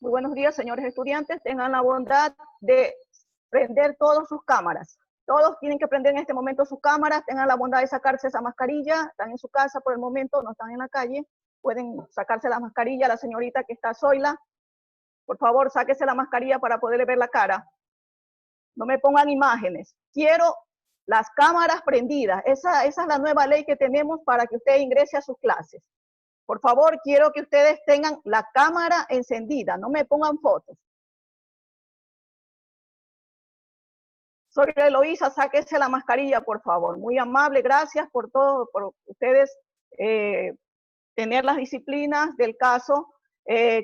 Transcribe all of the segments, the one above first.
Muy buenos días, señores estudiantes. Tengan la bondad de prender todas sus cámaras. Todos tienen que prender en este momento sus cámaras. Tengan la bondad de sacarse esa mascarilla. Están en su casa por el momento, no están en la calle. Pueden sacarse la mascarilla. La señorita que está Zoila, por favor, sáquese la mascarilla para poder ver la cara. No me pongan imágenes. Quiero las cámaras prendidas. Esa es la nueva ley que tenemos para que usted ingrese a sus clases. Por favor, quiero que ustedes tengan la cámara encendida, no me pongan fotos. Soy Eloísa, sáquese la mascarilla, por favor. Muy amable, gracias por todo, por ustedes tener las disciplinas del caso.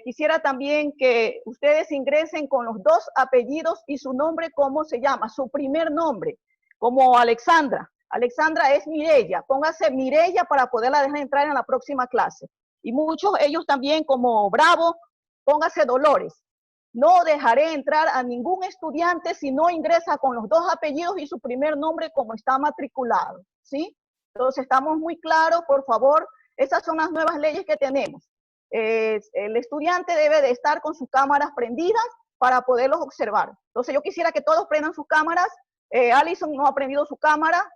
Quisiera también que ustedes ingresen con los dos apellidos y su nombre, ¿cómo se llama? Su primer nombre, como Alexandra. Alexandra es Mireya, póngase Mireya para poderla dejar entrar en la próxima clase. Y muchos ellos también como Bravo, póngase Dolores. No dejaré entrar a ningún estudiante si no ingresa con los dos apellidos y su primer nombre como está matriculado, ¿sí? Entonces estamos muy claros, por favor, esas son las nuevas leyes que tenemos. El estudiante debe de estar con sus cámaras prendidas para poderlos observar. Entonces yo quisiera que todos prendan sus cámaras. Alison no ha prendido su cámara.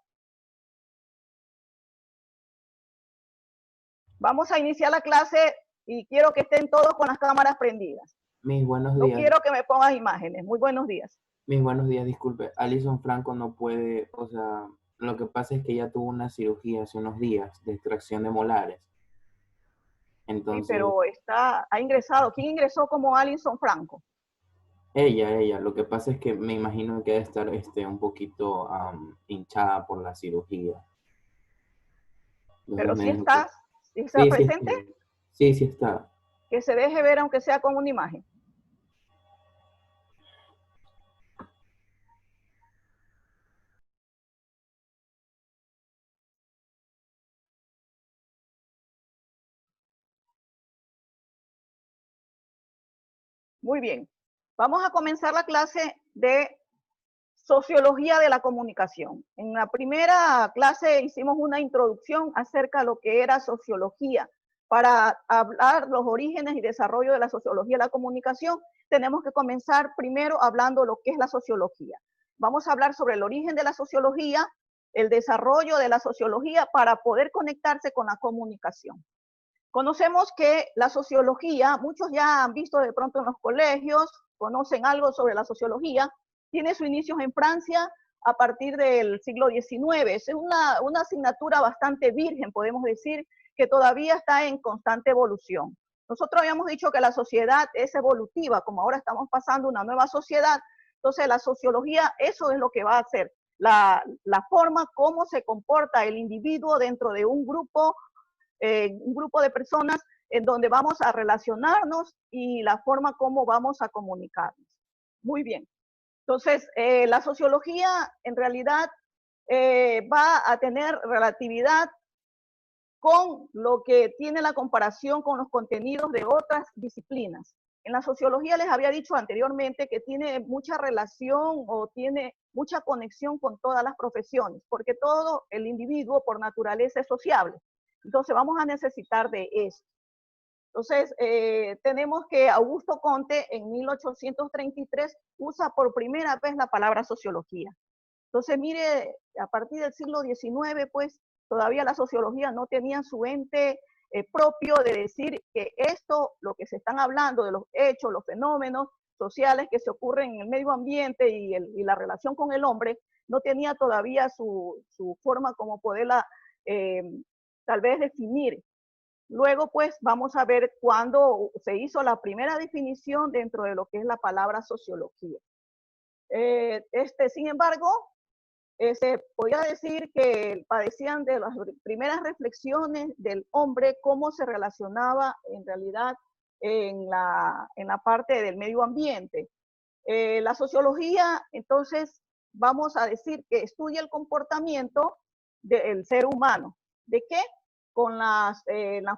Vamos a iniciar la clase y quiero que estén todos con las cámaras prendidas. Mis buenos días. No días. quiero que me pongas imágenes. Muy buenos días. Mis buenos días, disculpe. Alison Franco no puede, o sea, lo que pasa es que ella tuvo una cirugía hace unos días de extracción de molares. Entonces, sí, pero ha ingresado. ¿Quién ingresó como Alison Franco? ella. Lo que pasa es que me imagino que debe estar un poquito hinchada por la cirugía. Entonces Pero me sí dijo que... está presente. Sí está. Que se deje ver aunque sea con una imagen. Muy bien. Vamos a comenzar la clase de Sociología de la Comunicación. En la primera clase hicimos una introducción acerca de lo que era sociología. Para hablar los orígenes y desarrollo de la sociología de la comunicación, tenemos que comenzar primero hablando lo que es la sociología. Vamos a hablar sobre el origen de la sociología, el desarrollo de la sociología para poder conectarse con la comunicación. Conocemos que la sociología, muchos ya han visto de pronto en los colegios, conocen algo sobre la sociología, tiene sus inicios en Francia a partir del siglo XIX. Es una asignatura bastante virgen, podemos decir, que todavía está en constante evolución. Nosotros habíamos dicho que la sociedad es evolutiva, como ahora estamos pasando una nueva sociedad, entonces la sociología, eso es lo que va a hacer, la forma como se comporta el individuo dentro de un grupo de personas en donde vamos a relacionarnos y la forma como vamos a comunicarnos. Muy bien. Entonces, la sociología en realidad va a tener relatividad con lo que tiene la comparación con los contenidos de otras disciplinas. En la sociología les había dicho anteriormente que tiene mucha relación o tiene mucha conexión con todas las profesiones, porque todo el individuo por naturaleza es sociable. Entonces vamos a necesitar de eso. Entonces tenemos que Augusto Comte en 1833 usa por primera vez la palabra sociología. Entonces mire, a partir del siglo XIX pues todavía la sociología no tenía su ente propio de decir que esto, lo que se están hablando de los hechos, los fenómenos sociales que se ocurren en el medio ambiente y la relación con el hombre, no tenía todavía su forma como poderla tal vez definir. Luego, pues, vamos a ver cuándo se hizo la primera definición dentro de lo que es la palabra sociología. Sin embargo, se podía decir que padecían de las primeras reflexiones del hombre, cómo se relacionaba en realidad en la parte del medio ambiente. La sociología, entonces, vamos a decir que estudia el comportamiento del ser humano. ¿De qué? Con la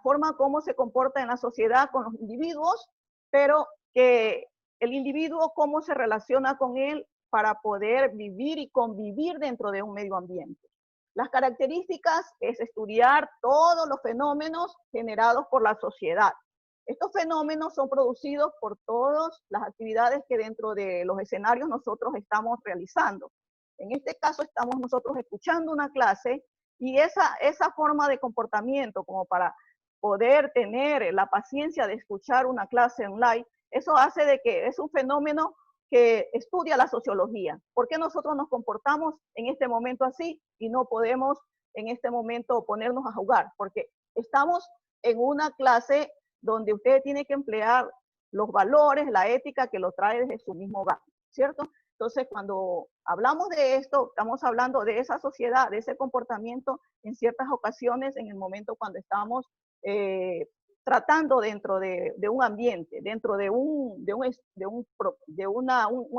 forma como se comporta en la sociedad con los individuos, pero que el individuo cómo se relaciona con él para poder vivir y convivir dentro de un medio ambiente. Las características es estudiar todos los fenómenos generados por la sociedad. Estos fenómenos son producidos por todas las actividades que dentro de los escenarios nosotros estamos realizando. En este caso estamos nosotros escuchando una clase y esa forma de comportamiento como para poder tener la paciencia de escuchar una clase online, eso hace de que es un fenómeno que estudia la sociología. ¿Por qué nosotros nos comportamos en este momento así y no podemos en este momento ponernos a jugar? Porque estamos en una clase donde usted tiene que emplear los valores, la ética que lo trae desde su mismo hogar, ¿cierto? Entonces, cuando hablamos de esto, estamos hablando de esa sociedad, de ese comportamiento en ciertas ocasiones, en el momento cuando estamos tratando dentro de un ambiente, dentro de un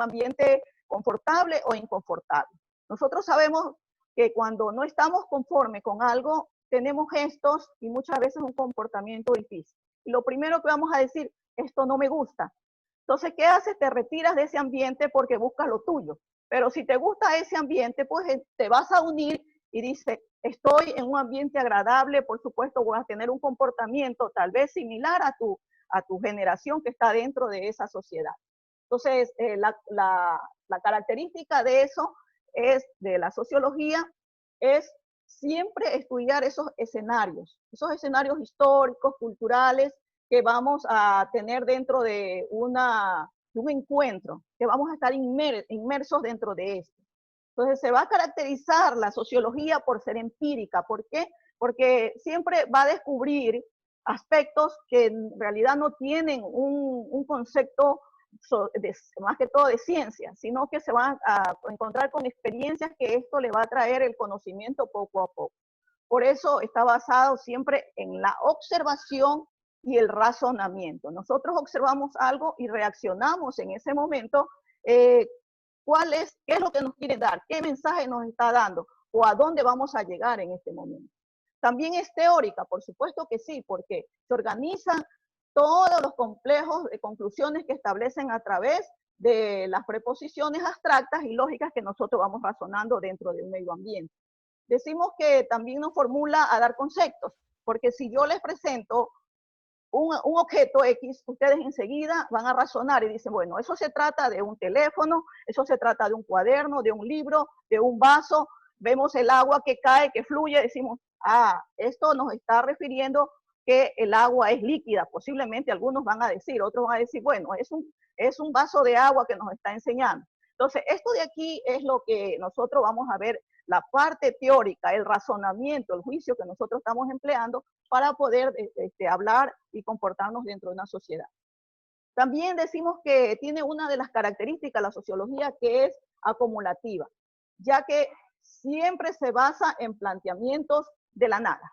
ambiente confortable o inconfortable. Nosotros sabemos que cuando no estamos conformes con algo, tenemos gestos y muchas veces un comportamiento difícil. Y lo primero que vamos a decir, esto no me gusta. Entonces, ¿qué haces? Te retiras de ese ambiente porque buscas lo tuyo. Pero si te gusta ese ambiente, pues te vas a unir y dices, estoy en un ambiente agradable, por supuesto voy a tener un comportamiento tal vez similar a tu generación que está dentro de esa sociedad. Entonces, la característica de eso es, de la sociología, es siempre estudiar esos escenarios históricos, culturales, que vamos a tener dentro de un encuentro, que vamos a estar inmersos dentro de esto. Entonces se va a caracterizar la sociología por ser empírica. ¿Por qué? Porque siempre va a descubrir aspectos que en realidad no tienen un concepto más que todo de ciencia, sino que se van a encontrar con experiencias que esto le va a traer el conocimiento poco a poco. Por eso está basado siempre en la observación y el razonamiento. Nosotros observamos algo y reaccionamos en ese momento. ¿Qué es lo que nos quiere dar? ¿Qué mensaje nos está dando? ¿O a dónde vamos a llegar en este momento? También es teórica, por supuesto que sí, porque se organizan todos los complejos de conclusiones que establecen a través de las preposiciones abstractas y lógicas que nosotros vamos razonando dentro de un medio ambiente. Decimos que también nos formula a dar conceptos, porque si yo les presento un objeto X, ustedes enseguida van a razonar y dicen, bueno, eso se trata de un teléfono, eso se trata de un cuaderno, de un libro, de un vaso, vemos el agua que cae, que fluye, decimos, esto nos está refiriendo que el agua es líquida, posiblemente algunos van a decir, otros van a decir, bueno, es un vaso de agua que nos está enseñando. Entonces, esto de aquí es lo que nosotros vamos a ver, la parte teórica, el razonamiento, el juicio que nosotros estamos empleando para poder hablar y comportarnos dentro de una sociedad. También decimos que tiene una de las características la sociología que es acumulativa, ya que siempre se basa en planteamientos de la nada.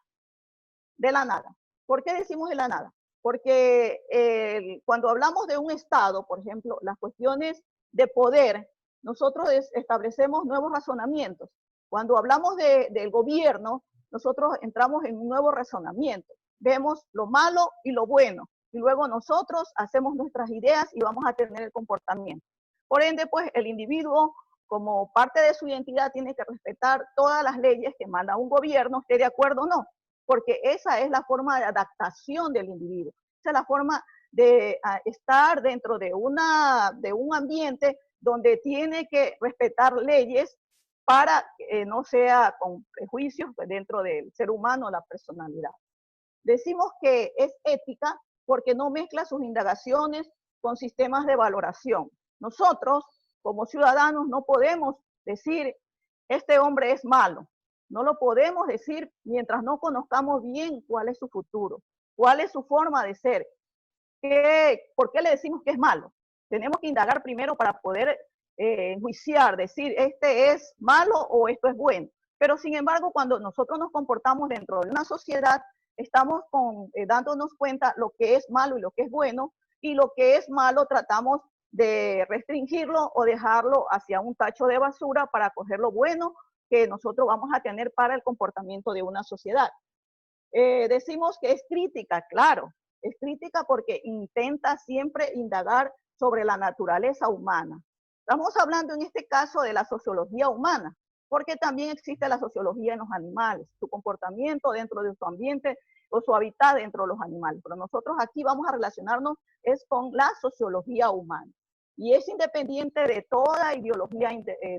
De la nada. ¿Por qué decimos de la nada? Porque cuando hablamos de un Estado, por ejemplo, las cuestiones de poder, nosotros establecemos nuevos razonamientos. Cuando hablamos del gobierno, nosotros entramos en un nuevo razonamiento. Vemos lo malo y lo bueno. Y luego nosotros hacemos nuestras ideas y vamos a tener el comportamiento. Por ende, pues, el individuo, como parte de su identidad, tiene que respetar todas las leyes que manda un gobierno, esté de acuerdo o no. Porque esa es la forma de adaptación del individuo. Esa es la forma de estar dentro de un ambiente donde tiene que respetar leyes para que no sea con prejuicios dentro del ser humano, la personalidad. Decimos que es ética porque no mezcla sus indagaciones con sistemas de valoración. Nosotros, como ciudadanos, no podemos decir, este hombre es malo. No lo podemos decir mientras no conozcamos bien cuál es su futuro, cuál es su forma de ser. ¿Por qué le decimos que es malo? Tenemos que indagar primero para poder enjuiciar, decir, este es malo o esto es bueno. Pero sin embargo, cuando nosotros nos comportamos dentro de una sociedad, estamos dándonos cuenta lo que es malo y lo que es bueno, y lo que es malo tratamos de restringirlo o dejarlo hacia un tacho de basura para coger lo bueno que nosotros vamos a tener para el comportamiento de una sociedad. Decimos que es crítica, claro, es crítica porque intenta siempre indagar sobre la naturaleza humana. Estamos hablando en este caso de la sociología humana, porque también existe la sociología en los animales, su comportamiento dentro de su ambiente o su hábitat dentro de los animales. Pero nosotros aquí vamos a relacionarnos es con la sociología humana. Y es independiente de toda ideología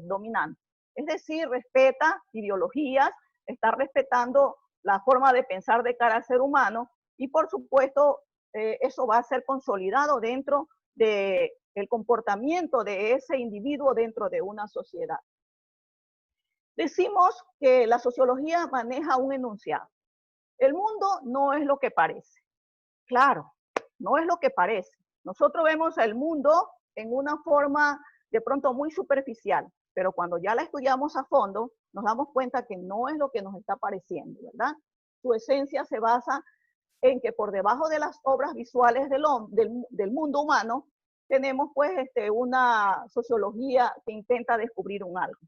dominante. Es decir, respeta ideologías, está respetando la forma de pensar de cara al ser humano y por supuesto eso va a ser consolidado dentro del comportamiento de ese individuo dentro de una sociedad. Decimos que la sociología maneja un enunciado. El mundo no es lo que parece. Claro, no es lo que parece. Nosotros vemos el mundo en una forma de pronto muy superficial, pero cuando ya la estudiamos a fondo, nos damos cuenta que no es lo que nos está pareciendo, ¿verdad? Su esencia se basa en que por debajo de las obras visuales del mundo humano, tenemos pues una sociología que intenta descubrir un algo.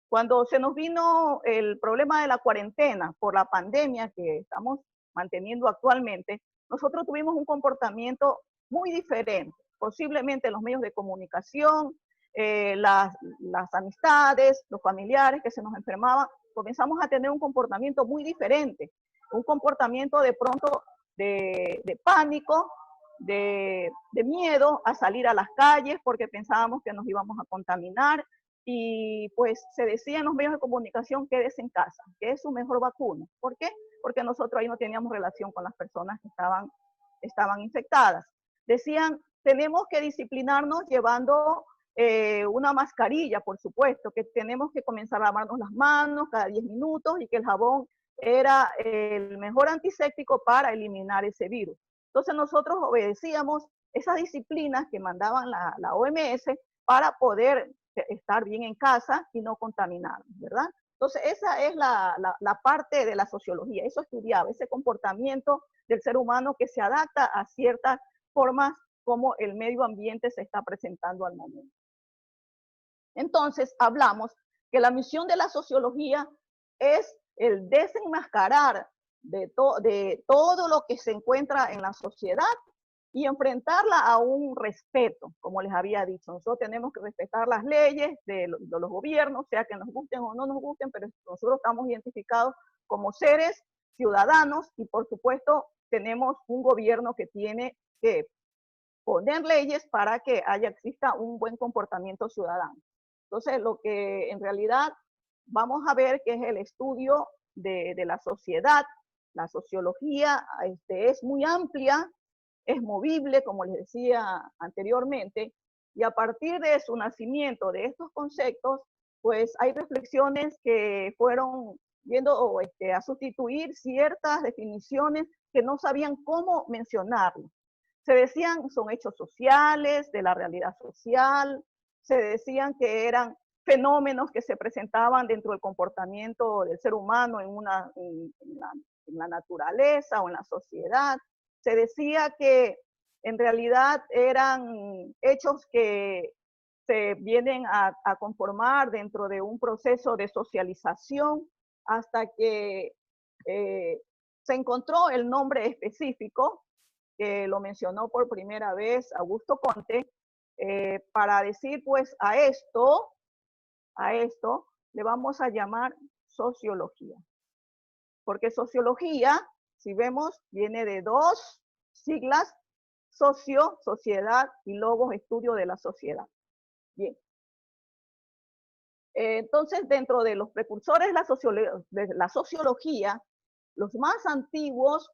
Cuando se nos vino el problema de la cuarentena por la pandemia que estamos manteniendo actualmente, nosotros tuvimos un comportamiento muy diferente. Posiblemente los medios de comunicación, las amistades, los familiares que se nos enfermaban, comenzamos a tener un comportamiento muy diferente. Un comportamiento de pronto de pánico, de miedo a salir a las calles porque pensábamos que nos íbamos a contaminar. Y pues se decía en los medios de comunicación, quédese en casa, que es su mejor vacuna. ¿Por qué? Porque nosotros ahí no teníamos relación con las personas que estaban infectadas. Decían, tenemos que disciplinarnos llevando una mascarilla, por supuesto, que tenemos que comenzar a lavarnos las manos cada 10 minutos y que el jabón era el mejor antiséptico para eliminar ese virus. Entonces nosotros obedecíamos esas disciplinas que mandaban la OMS para poder estar bien en casa y no contaminar, ¿verdad? Entonces esa es la parte de la sociología, eso estudiaba, ese comportamiento del ser humano que se adapta a ciertas formas como el medio ambiente se está presentando al momento. Entonces hablamos que la misión de la sociología es el desenmascarar de todo lo que se encuentra en la sociedad y enfrentarla a un respeto, como les había dicho. Nosotros tenemos que respetar las leyes de los gobiernos, sea que nos gusten o no nos gusten, pero nosotros estamos identificados como seres ciudadanos y por supuesto tenemos un gobierno que tiene que poner leyes para que exista un buen comportamiento ciudadano. Entonces, lo que en realidad vamos a ver que es el estudio de la sociedad, la sociología es muy amplia, es movible, como les decía anteriormente, y a partir de su nacimiento de estos conceptos, pues hay reflexiones que fueron yendo a sustituir ciertas definiciones que no sabían cómo mencionarlo. Se decían son hechos sociales, de la realidad social, se decían que eran fenómenos que se presentaban dentro del comportamiento del ser humano en la naturaleza o en la sociedad. Se decía que en realidad eran hechos que se vienen a conformar dentro de un proceso de socialización hasta que se encontró el nombre específico que lo mencionó por primera vez Augusto Comte, para decir pues a esto le vamos a llamar sociología. Porque sociología, si vemos, viene de dos siglas, socio, sociedad, y logos, estudio de la sociedad. Bien. Entonces, dentro de los precursores de la sociología, los más antiguos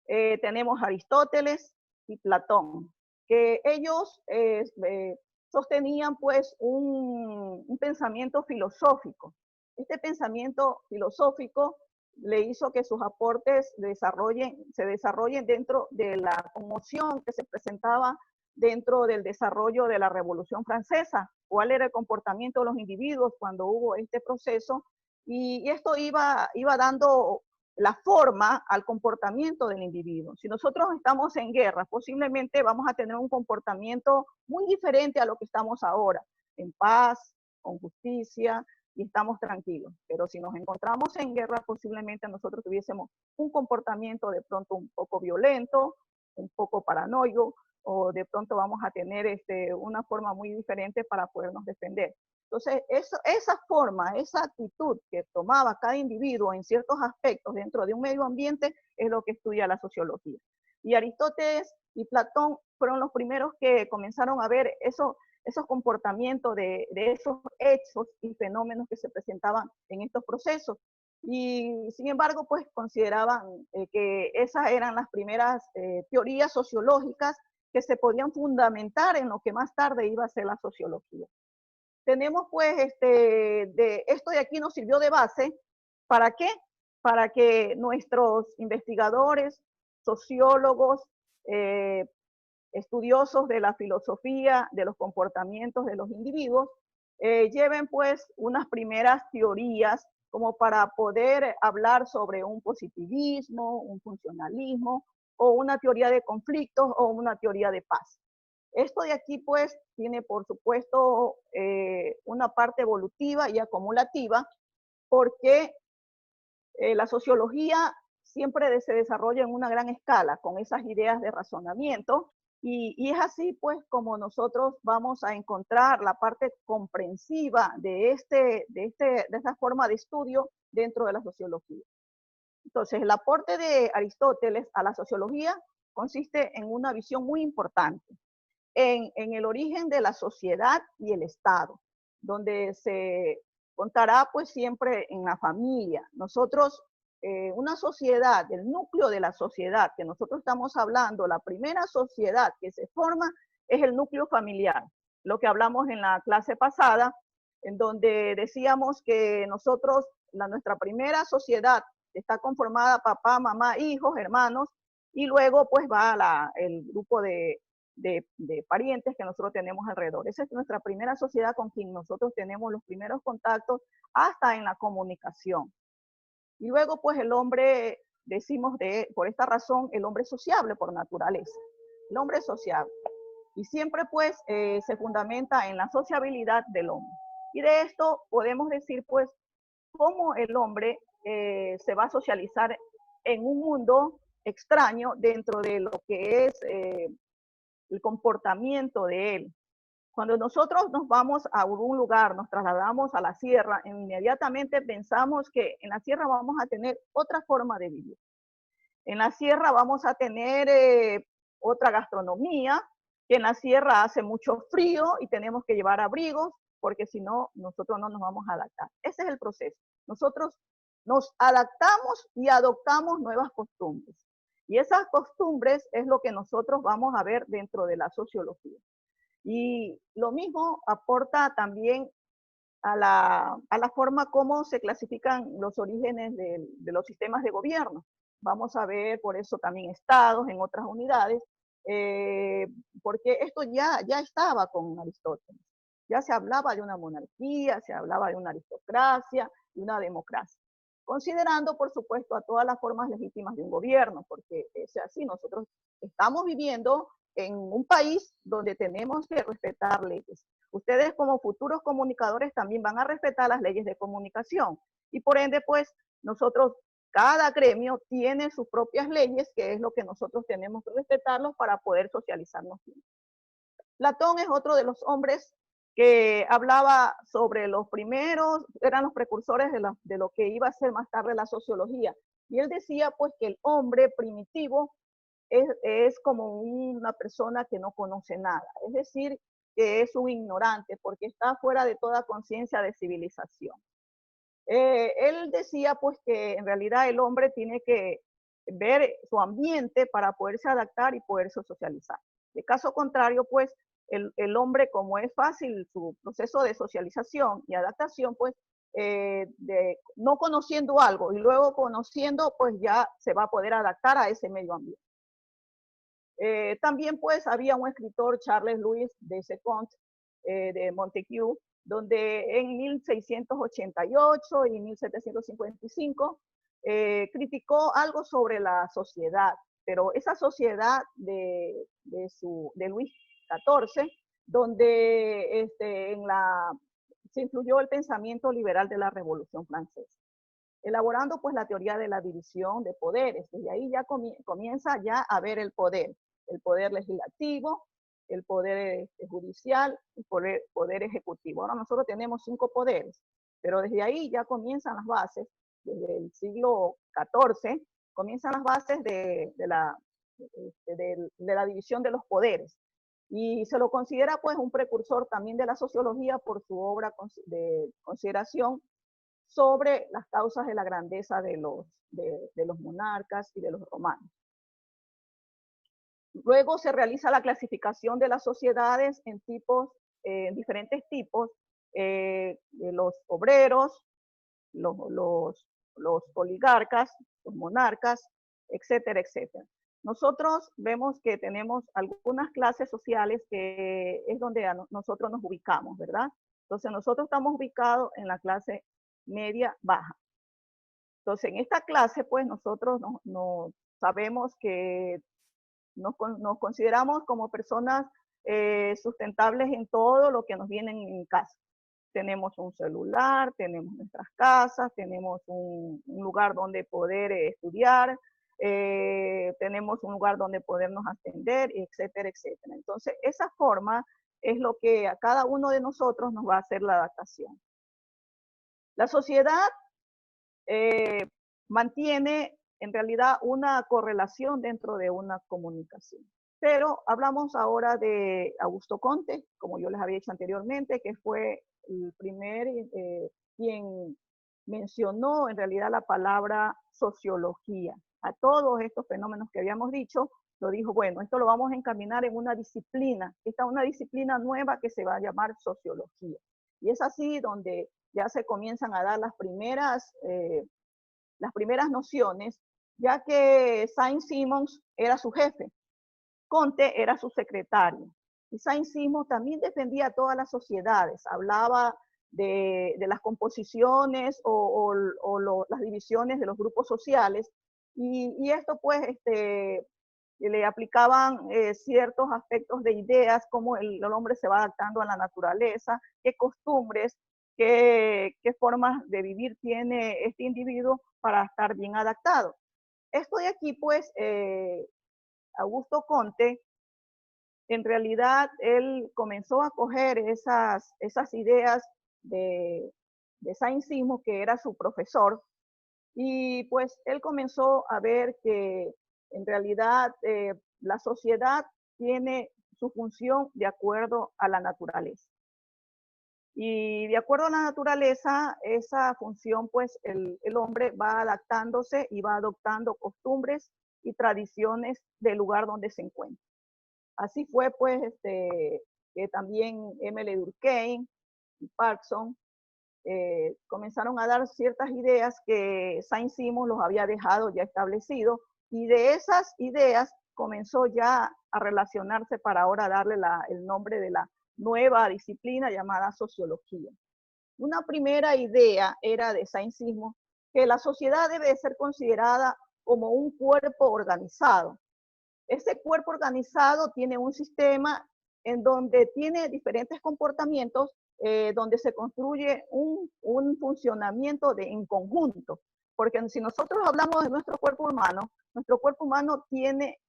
tenemos Aristóteles y Platón, que ellos sostenían pues un pensamiento filosófico. Este pensamiento filosófico le hizo que sus aportes se desarrollen dentro de la conmoción que se presentaba dentro del desarrollo de la Revolución Francesa, cuál era el comportamiento de los individuos cuando hubo este proceso, y esto iba dando la forma al comportamiento del individuo. Si nosotros estamos en guerra, posiblemente vamos a tener un comportamiento muy diferente a lo que estamos ahora, en paz, con justicia, y estamos tranquilos. Pero si nos encontramos en guerra, posiblemente nosotros tuviésemos un comportamiento de pronto un poco violento, un poco paranoico, o de pronto vamos a tener una forma muy diferente para podernos defender. Entonces, esa forma, esa actitud que tomaba cada individuo en ciertos aspectos dentro de un medio ambiente es lo que estudia la sociología. Y Aristóteles y Platón fueron los primeros que comenzaron a ver esos comportamientos de esos hechos y fenómenos que se presentaban en estos procesos. Y sin embargo, pues consideraban que esas eran las primeras teorías sociológicas que se podían fundamentar en lo que más tarde iba a ser la sociología. Tenemos pues, esto de aquí nos sirvió de base, ¿para qué? Para que nuestros investigadores, sociólogos, estudiosos de la filosofía, de los comportamientos de los individuos, lleven pues unas primeras teorías como para poder hablar sobre un positivismo, un funcionalismo, o una teoría de conflictos, o una teoría de paz. Esto de aquí pues tiene por supuesto una parte evolutiva y acumulativa, porque la sociología siempre se desarrolla en una gran escala con esas ideas de razonamiento, y es así pues como nosotros vamos a encontrar la parte comprensiva de esta forma de estudio dentro de la sociología. Entonces, el aporte de Aristóteles a la sociología consiste en una visión muy importante, en el origen de la sociedad y el Estado, donde se contará pues siempre en la familia. Nosotros, una sociedad, el núcleo de la sociedad que nosotros estamos hablando, la primera sociedad que se forma es el núcleo familiar, lo que hablamos en la clase pasada, en donde decíamos que nosotros, nuestra primera sociedad está conformada papá, mamá, hijos, hermanos, y luego pues va el grupo de parientes que nosotros tenemos alrededor. Esa es nuestra primera sociedad con quien nosotros tenemos los primeros contactos hasta en la comunicación. Y luego pues el hombre, decimos por esta razón, el hombre sociable por naturaleza. El hombre es sociable. Y siempre pues se fundamenta en la sociabilidad del hombre. Y de esto podemos decir pues cómo el hombre se va a socializar en un mundo extraño dentro de lo que es el comportamiento de él. Cuando nosotros nos vamos a algún lugar, nos trasladamos a la sierra, inmediatamente pensamos que en la sierra vamos a tener otra forma de vivir. En la sierra vamos a tener otra gastronomía, que en la sierra hace mucho frío y tenemos que llevar abrigos, porque si no, nosotros no nos vamos a adaptar. Ese es el proceso. Nosotros nos adaptamos y adoptamos nuevas costumbres. Y esas costumbres es lo que nosotros vamos a ver dentro de la sociología. Y lo mismo aporta también a la forma como se clasifican los orígenes de los sistemas de gobierno. Vamos a ver por eso también estados en otras unidades, porque esto ya estaba con Aristóteles. Ya se hablaba de una monarquía, se hablaba de una aristocracia y una democracia, considerando, por supuesto, a todas las formas legítimas de un gobierno, porque es así, nosotros estamos viviendo en un país donde tenemos que respetar leyes. Ustedes como futuros comunicadores también van a respetar las leyes de comunicación, y por ende, pues, nosotros, cada gremio tiene sus propias leyes, que es lo que nosotros tenemos que respetarlos para poder socializarnos bien. Platón es otro de los hombres que hablaba sobre los primeros, eran los precursores de lo que iba a ser más tarde la sociología. Y él decía pues que el hombre primitivo es como una persona que no conoce nada, es decir, que es un ignorante porque está fuera de toda conciencia de civilización. Él decía pues que en realidad el hombre tiene que ver su ambiente para poderse adaptar y poderse socializar. De caso contrario, pues el hombre, como es fácil su proceso de socialización y adaptación, pues no conociendo algo y luego conociendo, pues ya se va a poder adaptar a ese medio ambiente. También pues había un escritor, Charles Louis de Second, de Montesquieu, donde en 1688 y 1755 criticó algo sobre la sociedad, pero esa sociedad de Luis XIV, donde se influyó el pensamiento liberal de la Revolución Francesa, elaborando pues la teoría de la división de poderes. Desde ahí ya comienza ya a ver el poder el poder legislativo, el poder judicial y poder ejecutivo. Ahora nosotros tenemos 5 poderes, pero desde ahí ya comienzan las bases, desde el siglo XIV, comienzan las bases de la división de los poderes. Y se lo considera pues un precursor también de la sociología por su obra de consideración sobre las causas de la grandeza de los monarcas y de los romanos. Luego se realiza la clasificación de las sociedades en diferentes tipos, de los obreros, los oligarcas, los monarcas, etcétera, etcétera. Nosotros vemos que tenemos algunas clases sociales que es donde nosotros nos ubicamos, ¿verdad? Entonces nosotros estamos ubicados en la clase media baja. Entonces en esta clase pues nosotros no sabemos que nos consideramos como personas sustentables en todo lo que nos viene en casa. Tenemos un celular, tenemos nuestras casas, tenemos un lugar donde poder estudiar, tenemos un lugar donde podernos atender, etcétera, etcétera. Entonces, esa forma es lo que a cada uno de nosotros nos va a hacer la adaptación. La sociedad mantiene en realidad una correlación dentro de una comunicación. Pero hablamos ahora de Augusto Comte, como yo les había dicho anteriormente, que fue el primer quien mencionó en realidad la palabra sociología. A todos estos fenómenos que habíamos dicho, lo dijo, bueno, esto lo vamos a encaminar en una disciplina, esta es una disciplina nueva que se va a llamar sociología. Y es así donde ya se comienzan a dar las primeras nociones, ya que Saint-Simons era su jefe, Comte era su secretario. Y Saint-Simons también defendía a todas las sociedades, hablaba de las composiciones o las divisiones de los grupos sociales, y esto pues le aplicaban ciertos aspectos de ideas, como el hombre se va adaptando a la naturaleza, qué costumbres, qué formas de vivir tiene este individuo para estar bien adaptado. Esto de aquí pues, Augusto Comte, en realidad él comenzó a coger esas ideas de Saint-Simons, que era su profesor, y pues él comenzó a ver que en realidad la sociedad tiene su función de acuerdo a la naturaleza. Y de acuerdo a la naturaleza, esa función, pues el hombre va adaptándose y va adoptando costumbres y tradiciones del lugar donde se encuentra. Así fue, pues, que también Emile Durkheim y Parkinson comenzaron a dar ciertas ideas que Saint-Simons los había dejado ya establecidos, y de esas ideas comenzó ya a relacionarse para ahora darle el nombre de la nueva disciplina llamada sociología. Una primera idea era de Saint-Simons que la sociedad debe ser considerada como un cuerpo organizado. Ese cuerpo organizado tiene un sistema en donde tiene diferentes comportamientos, donde se construye un funcionamiento en conjunto. Porque si nosotros hablamos de nuestro cuerpo humano tiene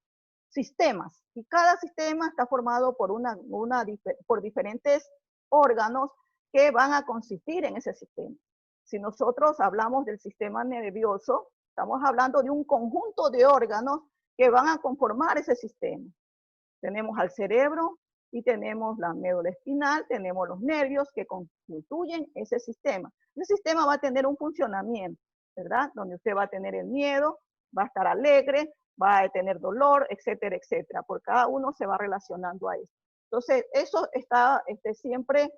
sistemas, y cada sistema está formado por diferentes órganos que van a consistir en ese sistema. Si nosotros hablamos del sistema nervioso, estamos hablando de un conjunto de órganos que van a conformar ese sistema. Tenemos al cerebro y tenemos la médula espinal, tenemos los nervios que constituyen ese sistema. Ese sistema va a tener un funcionamiento, ¿verdad? Donde usted va a tener el miedo, va a estar alegre, va a tener dolor, etcétera, etcétera. Por cada uno se va relacionando a eso. Entonces, eso está siempre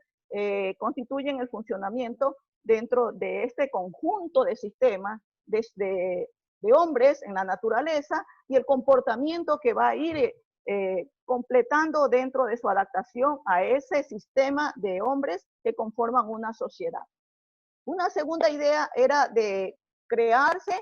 constituyen el funcionamiento dentro de este conjunto de sistemas de hombres en la naturaleza, y el comportamiento que va a ir completando dentro de su adaptación a ese sistema de hombres que conforman una sociedad. Una segunda idea era de crearse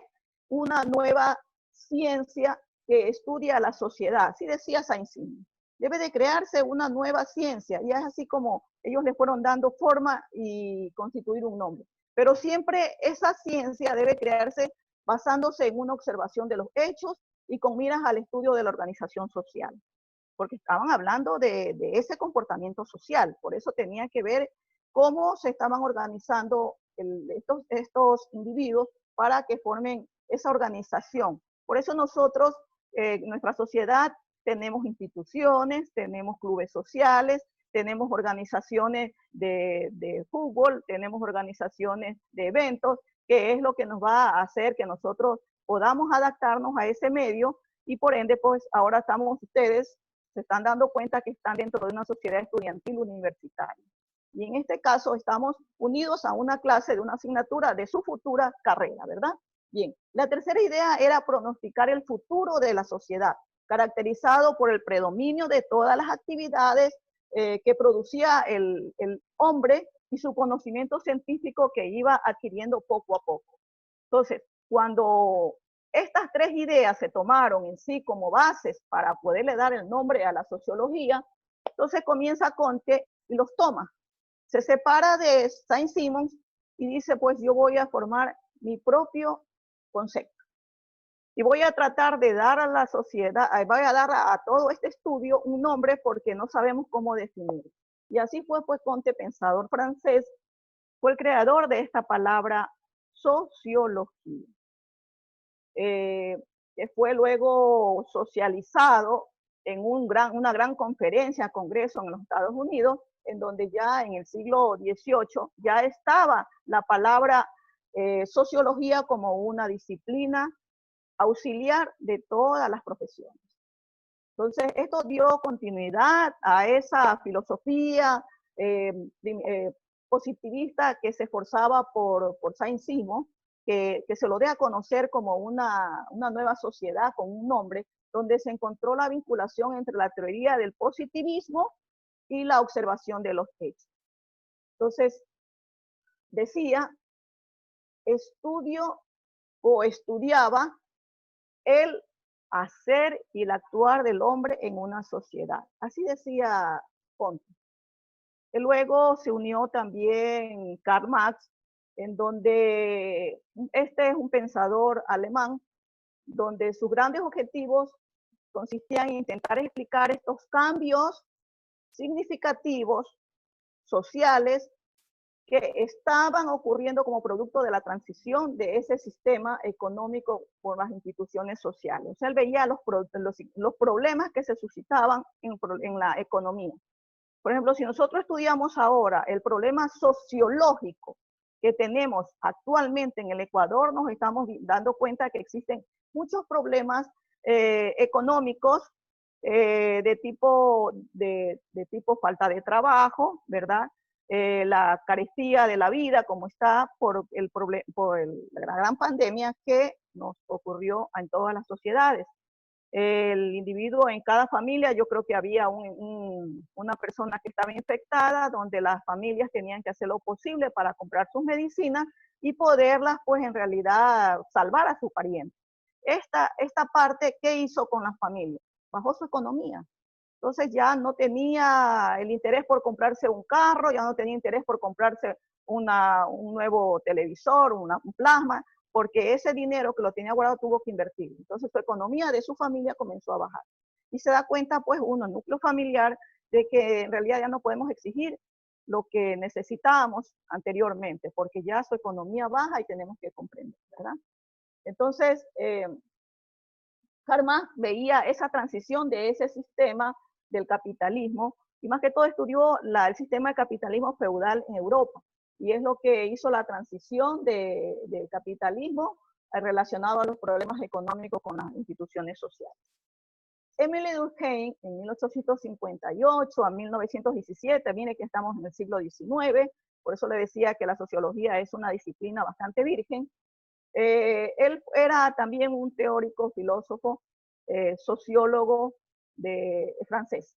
una nueva ciencia que estudia la sociedad. Así decía Saint-Simons. Debe de crearse una nueva ciencia, y es así como ellos le fueron dando forma y constituir un nombre. Pero siempre esa ciencia debe crearse basándose en una observación de los hechos y con miras al estudio de la organización social. porque estaban hablando de ese comportamiento social. Por eso tenía que ver cómo se estaban organizando estos individuos para que formen esa organización. Por eso nosotros, nuestra sociedad, tenemos instituciones, tenemos clubes sociales, tenemos organizaciones de fútbol, tenemos organizaciones de eventos, que es lo que nos va a hacer que nosotros podamos adaptarnos a ese medio y por ende, pues ahora ustedes se están dando cuenta que están dentro de una sociedad estudiantil universitaria. Y en este caso estamos unidos a una clase de una asignatura de su futura carrera, ¿verdad? Bien, la tercera idea era pronosticar el futuro de la sociedad, caracterizado por el predominio de todas las actividades que producía el hombre y su conocimiento científico que iba adquiriendo poco a poco. Entonces, cuando estas tres ideas se tomaron en sí como bases para poderle dar el nombre a la sociología, entonces comienza Comte y los toma. Se separa de Saint-Simons y dice, pues yo voy a formar mi propio concepto. Y voy a tratar de dar a la sociedad, voy a dar a todo este estudio un nombre porque no sabemos cómo definirlo. Y así fue, pues, Comte, pensador francés, fue el creador de esta palabra sociología, que fue luego socializado en una gran conferencia, congreso en los Estados Unidos, en donde ya en el siglo XVIII ya estaba la palabra sociología como una disciplina auxiliar de todas las profesiones. Entonces, esto dio continuidad a esa filosofía positivista que se esforzaba por Saint-Simon, que se lo dé a conocer como una nueva sociedad con un nombre, donde se encontró la vinculación entre la teoría del positivismo y la observación de los hechos. Entonces, decía, estudiaba el hacer y el actuar del hombre en una sociedad. Así decía Comte. Y luego se unió también Karl Marx, en donde este es un pensador alemán, donde sus grandes objetivos consistían en intentar explicar estos cambios significativos sociales que estaban ocurriendo como producto de la transición de ese sistema económico por las instituciones sociales. O sea, él veía los problemas que se suscitaban en la economía. Por ejemplo, si nosotros estudiamos ahora el problema sociológico que tenemos actualmente en el Ecuador, nos estamos dando cuenta que existen muchos problemas económicos de tipo falta de trabajo, ¿verdad? La carestía de la vida, como está por la gran pandemia que nos ocurrió en todas las sociedades. El individuo en cada familia, yo creo que había una persona que estaba infectada, donde las familias tenían que hacer lo posible para comprar sus medicinas y poderlas, pues, en realidad salvar a su pariente. Esta parte, ¿qué hizo con las familias? Bajó su economía. Entonces ya no tenía el interés por comprarse un carro, ya no tenía interés por comprarse un nuevo televisor, un plasma, porque ese dinero que lo tenía guardado tuvo que invertir. Entonces su economía de su familia comenzó a bajar. Y se da cuenta, pues, uno, el núcleo familiar, de que en realidad ya no podemos exigir lo que necesitábamos anteriormente, porque ya su economía baja y tenemos que comprender, ¿verdad? Entonces, Karl Marx veía esa transición de ese sistema del capitalismo, y más que todo estudió el sistema de capitalismo feudal en Europa, y es lo que hizo la transición del capitalismo relacionado a los problemas económicos con las instituciones sociales. Émile Durkheim, en 1858 a 1917, mire que estamos en el siglo XIX, por eso le decía que la sociología es una disciplina bastante virgen. Él era también un teórico, filósofo, sociólogo francés.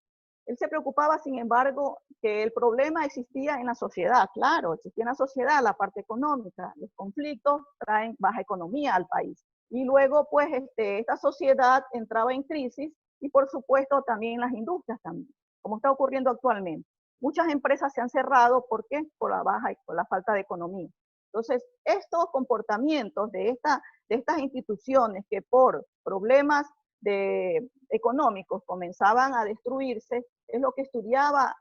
Él se preocupaba, sin embargo, que el problema existía en la sociedad. Claro, existía en la sociedad la parte económica. Los conflictos traen baja economía al país. Y luego, pues, esta sociedad entraba en crisis y, por supuesto, también las industrias también, como está ocurriendo actualmente. Muchas empresas se han cerrado, ¿por qué? Por la falta de economía. Entonces, estos comportamientos de estas instituciones que por problemas económicos comenzaban a destruirse, es lo que estudiaba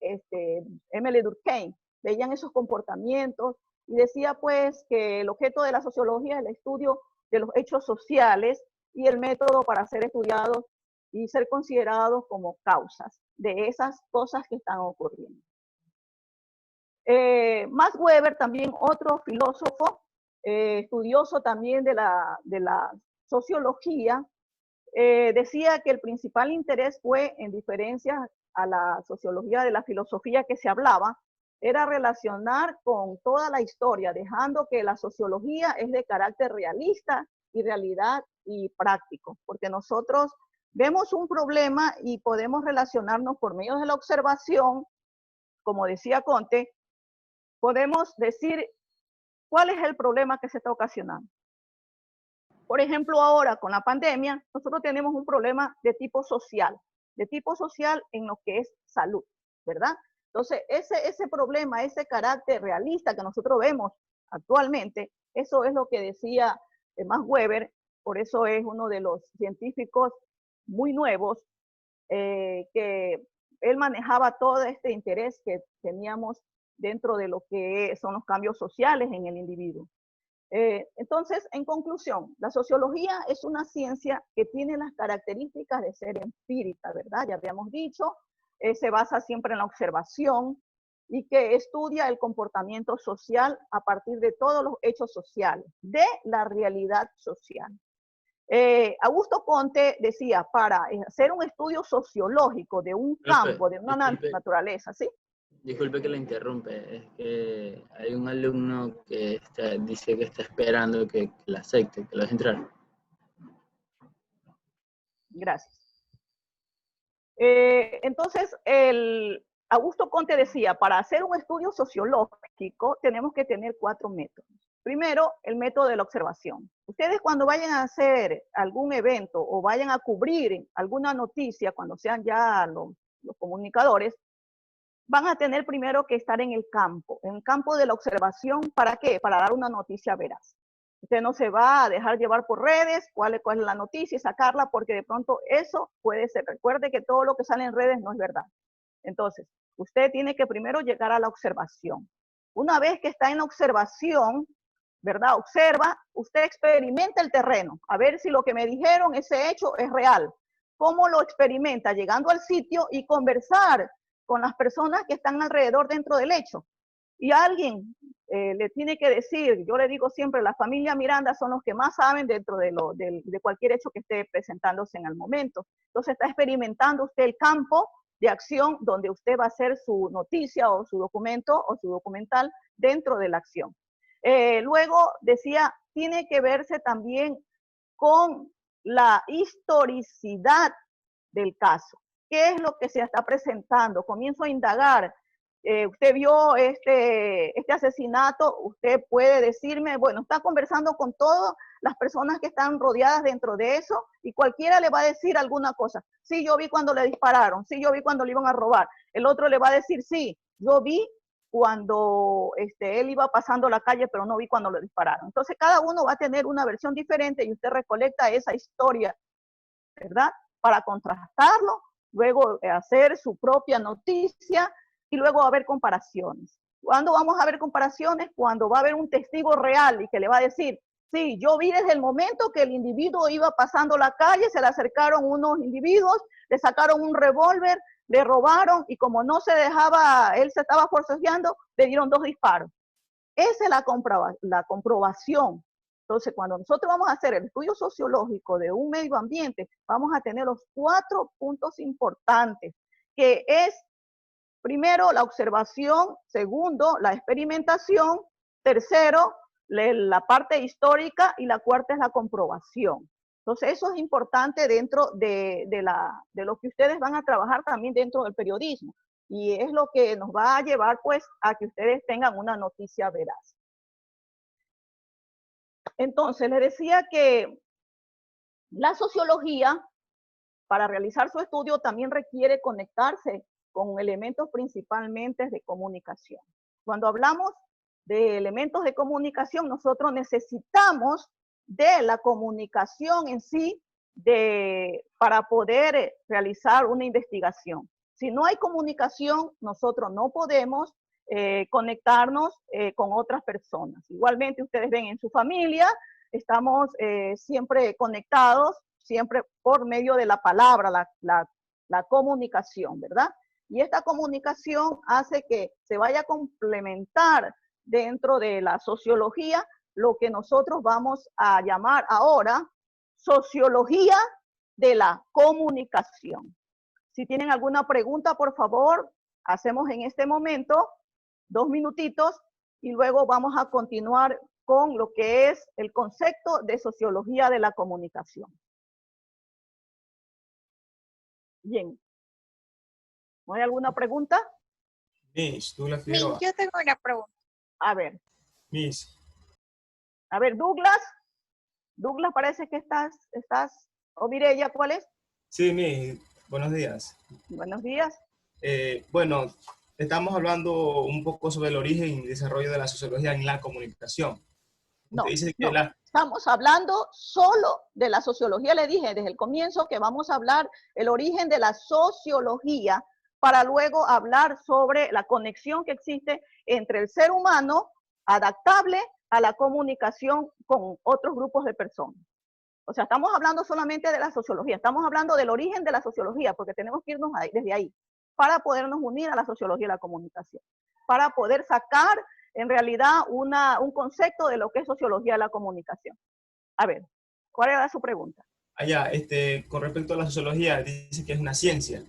Emile Durkheim. Veían esos comportamientos y decía pues que el objeto de la sociología es el estudio de los hechos sociales y el método para ser estudiados y ser considerados como causas de esas cosas que están ocurriendo. Max Weber, también otro filósofo, estudioso también de la sociología, decía que el principal interés fue, en diferencia a la sociología de la filosofía que se hablaba, era relacionar con toda la historia, dejando que la sociología es de carácter realista y realidad y práctico, porque nosotros vemos un problema y podemos relacionarnos por medio de la observación, como decía Conte, podemos decir cuál es el problema que se está ocasionando. Por ejemplo, ahora con la pandemia, nosotros tenemos un problema de tipo social en lo que es salud, ¿verdad? Entonces, ese problema, ese carácter realista que nosotros vemos actualmente, eso es lo que decía Max Weber, por eso es uno de los científicos muy nuevos, que él manejaba todo este interés que teníamos dentro de lo que son los cambios sociales en el individuo. Entonces, en conclusión, la sociología es una ciencia que tiene las características de ser empírica, ¿verdad? Ya habíamos dicho, se basa siempre en la observación y que estudia el comportamiento social a partir de todos los hechos sociales, de la realidad social. Augusto Conte decía, para hacer un estudio sociológico de un campo, de una naturaleza, ¿sí? Disculpe que le interrumpe, es que hay un alumno que dice que está esperando que la acepte, que lo deje entrar. Gracias. Entonces, Augusto Conte decía, para hacer un estudio sociológico tenemos que tener 4 métodos. Primero, el método de la observación. Ustedes cuando vayan a hacer algún evento o vayan a cubrir alguna noticia, cuando sean ya los comunicadores, van a tener primero que estar en el campo de la observación. ¿Para qué? Para dar una noticia veraz. Usted no se va a dejar llevar por redes, cuál es la noticia y sacarla, porque de pronto eso puede ser. Recuerde que todo lo que sale en redes no es verdad. Entonces, usted tiene que primero llegar a la observación. Una vez que está en la observación, ¿verdad? Observa, usted experimenta el terreno, a ver si lo que me dijeron, ese hecho, es real. ¿Cómo lo experimenta? Llegando al sitio y conversar con las personas que están alrededor dentro del hecho. Y alguien le tiene que decir, yo le digo siempre, la familia Miranda son los que más saben dentro de cualquier hecho que esté presentándose en el momento. Entonces está experimentando usted el campo de acción donde usted va a hacer su noticia o su documento o su documental dentro de la acción. Luego decía, tiene que verse también con la historicidad del caso. ¿Qué es lo que se está presentando? Comienzo a indagar. Usted vio este asesinato, usted puede decirme, bueno, está conversando con todas las personas que están rodeadas dentro de eso y cualquiera le va a decir alguna cosa. Sí, yo vi cuando le dispararon, sí, yo vi cuando le iban a robar. El otro le va a decir, sí, yo vi cuando él iba pasando la calle, pero no vi cuando lo dispararon. Entonces, cada uno va a tener una versión diferente y usted recolecta esa historia, ¿verdad? Para contrastarlo, luego hacer su propia noticia y luego va a haber comparaciones. ¿Cuándo vamos a ver comparaciones? Cuando va a haber un testigo real y que le va a decir, sí, yo vi desde el momento que el individuo iba pasando la calle, se le acercaron unos individuos, le sacaron un revólver, le robaron y como no se dejaba, él se estaba forcejeando, le dieron 2 disparos. Esa es la comprobación. Entonces, cuando nosotros vamos a hacer el estudio sociológico de un medio ambiente, vamos a tener los 4 puntos importantes, que es, primero, la observación, segundo, la experimentación, tercero, la parte histórica y la cuarta es la comprobación. Entonces, eso es importante dentro de lo que ustedes van a trabajar también dentro del periodismo. Y es lo que nos va a llevar, pues, a que ustedes tengan una noticia veraz. Entonces, les decía que la sociología, para realizar su estudio, también requiere conectarse con elementos principalmente de comunicación. Cuando hablamos de elementos de comunicación, nosotros necesitamos de la comunicación en sí para poder realizar una investigación. Si no hay comunicación, nosotros no podemos conectarnos con otras personas. Igualmente, ustedes ven en su familia, estamos siempre conectados, siempre por medio de la palabra, la comunicación, ¿verdad? Y esta comunicación hace que se vaya a complementar dentro de la sociología lo que nosotros vamos a llamar ahora sociología de la comunicación. Si tienen alguna pregunta, por favor, hacemos en este momento 2 minutitos y luego vamos a continuar con lo que es el concepto de sociología de la comunicación. Bien. ¿No hay alguna pregunta? Miss, Douglas Miss, Figueroa. yo tengo una pregunta. A ver. Miss. A ver, Douglas. Douglas, parece que estás. O Mireya, ¿cuál es? Sí, Miss, buenos días. Buenos días. Bueno, estamos hablando un poco sobre el origen y desarrollo de la sociología en la comunicación. No, Dice que no. Estamos hablando solo de la sociología. Le dije desde el comienzo que vamos a hablar el origen de la sociología para luego hablar sobre la conexión que existe entre el ser humano adaptable a la comunicación con otros grupos de personas. O sea, estamos hablando solamente de la sociología, estamos hablando del origen de la sociología, porque tenemos que irnos desde ahí para podernos unir a la sociología de la comunicación, para poder sacar en realidad un concepto de lo que es sociología de la comunicación. A ver, ¿cuál era su pregunta? Allá, con respecto a la sociología, dice que es una ciencia,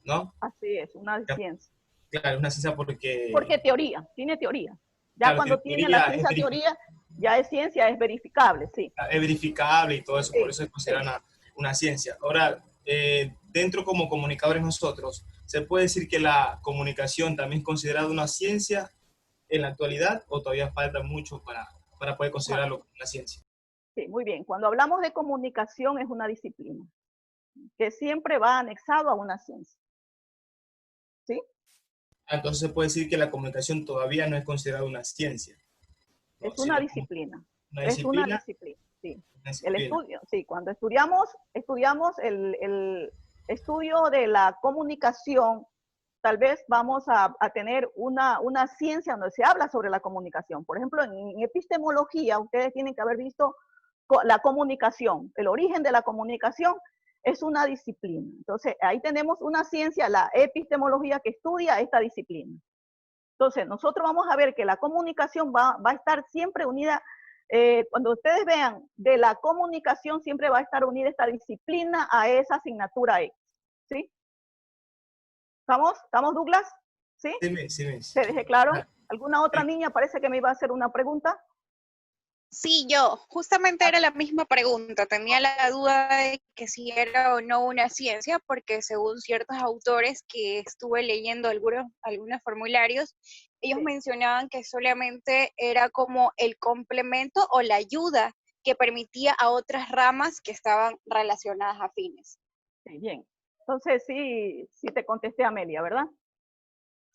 ¿no? Así es, una ciencia. Claro, es una ciencia porque... Porque teoría, tiene teoría. Ya claro, cuando tiene la ciencia teoría, ya es ciencia, es verificable, sí. Es verificable y todo eso, Sí, por eso es considerada una ciencia. Ahora, dentro como comunicadores nosotros, ¿se puede decir que la comunicación también es considerada una ciencia en la actualidad o todavía falta mucho para poder considerarlo como una ciencia? Sí, muy bien. Cuando hablamos de comunicación es una disciplina que siempre va anexado a una ciencia. ¿Sí? Entonces se puede decir que la comunicación todavía no es considerada una ciencia. ¿No? Es una disciplina. Una es disciplina. Una disciplina, sí. Una disciplina. El estudio, sí, cuando estudiamos el estudio de la comunicación, tal vez vamos a tener una ciencia donde se habla sobre la comunicación. Por ejemplo, en epistemología, ustedes tienen que haber visto la comunicación, el origen de la comunicación es una disciplina. Entonces, ahí tenemos una ciencia, la epistemología, que estudia esta disciplina. Entonces, nosotros vamos a ver que la comunicación va a estar siempre unida, cuando ustedes vean de la comunicación, siempre va a estar unida esta disciplina a esa asignatura X, ¿sí? ¿Estamos, Douglas? ¿Sí? Sí. ¿Se deje claro? ¿Alguna otra niña parece que me iba a hacer una pregunta? Sí, yo. Justamente era la misma pregunta. Tenía la duda de que si era o no una ciencia, porque según ciertos autores que estuve leyendo algunos formularios, ellos mencionaban que solamente era como el complemento o la ayuda que permitía a otras ramas que estaban relacionadas afines. Sí, bien. Entonces, sí te contesté, Amelia, ¿verdad?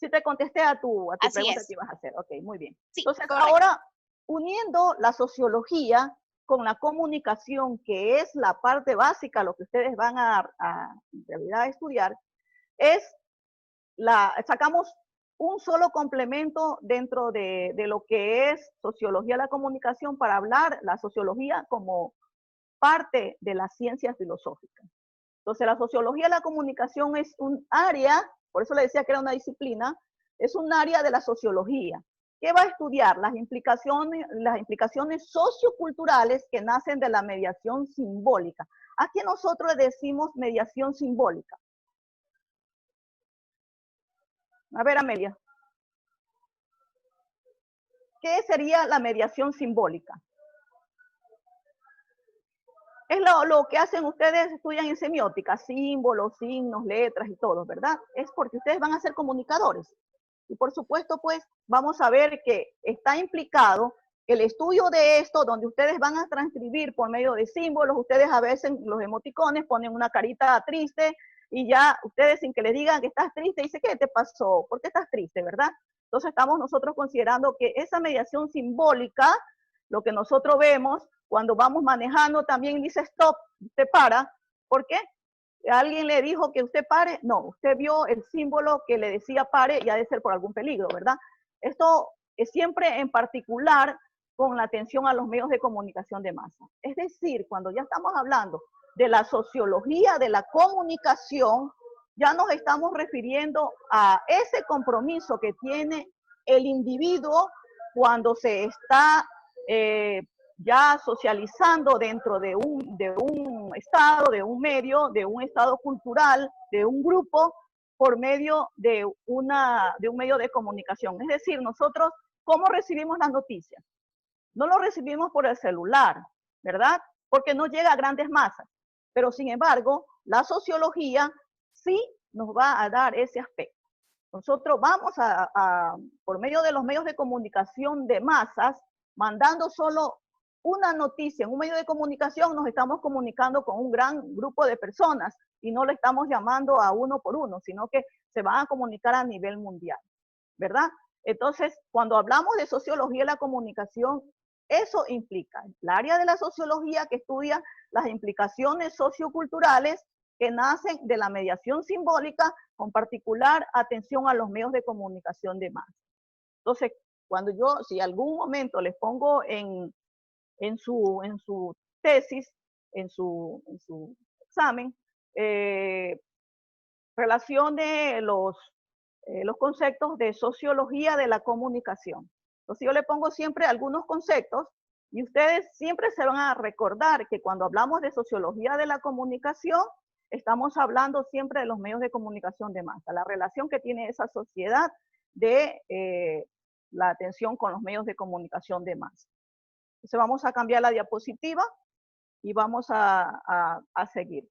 Sí te contesté a tu pregunta que ibas a hacer. Ok, muy bien. Sí, entonces, correcto. Ahora, uniendo la sociología con la comunicación, que es la parte básica, lo que ustedes van a en realidad estudiar, sacamos un solo complemento dentro de lo que es sociología de la comunicación para hablar la sociología como parte de las ciencias filosóficas. Entonces, la sociología de la comunicación es un área, por eso le decía que era una disciplina, es un área de la sociología, que va a estudiar las implicaciones socioculturales que nacen de la mediación simbólica. Aquí nosotros le decimos mediación simbólica. A ver, Amelia. ¿Qué sería la mediación simbólica? Es lo que hacen ustedes, estudian en semiótica, símbolos, signos, letras y todo, ¿verdad? Es porque ustedes van a ser comunicadores. Y por supuesto, pues, vamos a ver que está implicado el estudio de esto, donde ustedes van a transcribir por medio de símbolos. Ustedes a veces, los emoticones, ponen una carita triste y ya ustedes, sin que les digan que estás triste, dicen, ¿qué te pasó? ¿Por qué estás triste, verdad? Entonces estamos nosotros considerando que esa mediación simbólica, lo que nosotros vemos, Cuando vamos manejando también dice stop, usted para. ¿Por qué? ¿Alguien le dijo que usted pare? No, usted vio el símbolo que le decía pare y ha de ser por algún peligro, ¿verdad? Esto es siempre en particular con la atención a los medios de comunicación de masa. Es decir, cuando ya estamos hablando de la sociología de la comunicación, ya nos estamos refiriendo a ese compromiso que tiene el individuo cuando se está ya socializando dentro de un estado, de un medio, de un estado cultural, de un grupo, por medio de un medio de comunicación. Es decir, nosotros, ¿cómo recibimos las noticias? No lo recibimos por el celular, ¿verdad? Porque no llega a grandes masas. Pero sin embargo, la sociología sí nos va a dar ese aspecto. Nosotros vamos por medio de los medios de comunicación de masas, mandando solo una noticia en un medio de comunicación, nos estamos comunicando con un gran grupo de personas y no le estamos llamando a uno por uno, sino que se van a comunicar a nivel mundial, ¿verdad? Entonces, cuando hablamos de sociología de la comunicación, eso implica el área de la sociología que estudia las implicaciones socioculturales que nacen de la mediación simbólica, con particular atención a los medios de comunicación de masa. Entonces, cuando yo, si algún momento les pongo en su tesis, en su examen, relacione los conceptos de sociología de la comunicación. Entonces yo le pongo siempre algunos conceptos y ustedes siempre se van a recordar que cuando hablamos de sociología de la comunicación, estamos hablando siempre de los medios de comunicación de masa, la relación que tiene esa sociedad de la atención con los medios de comunicación de masa. Entonces vamos a cambiar la diapositiva y vamos a seguir.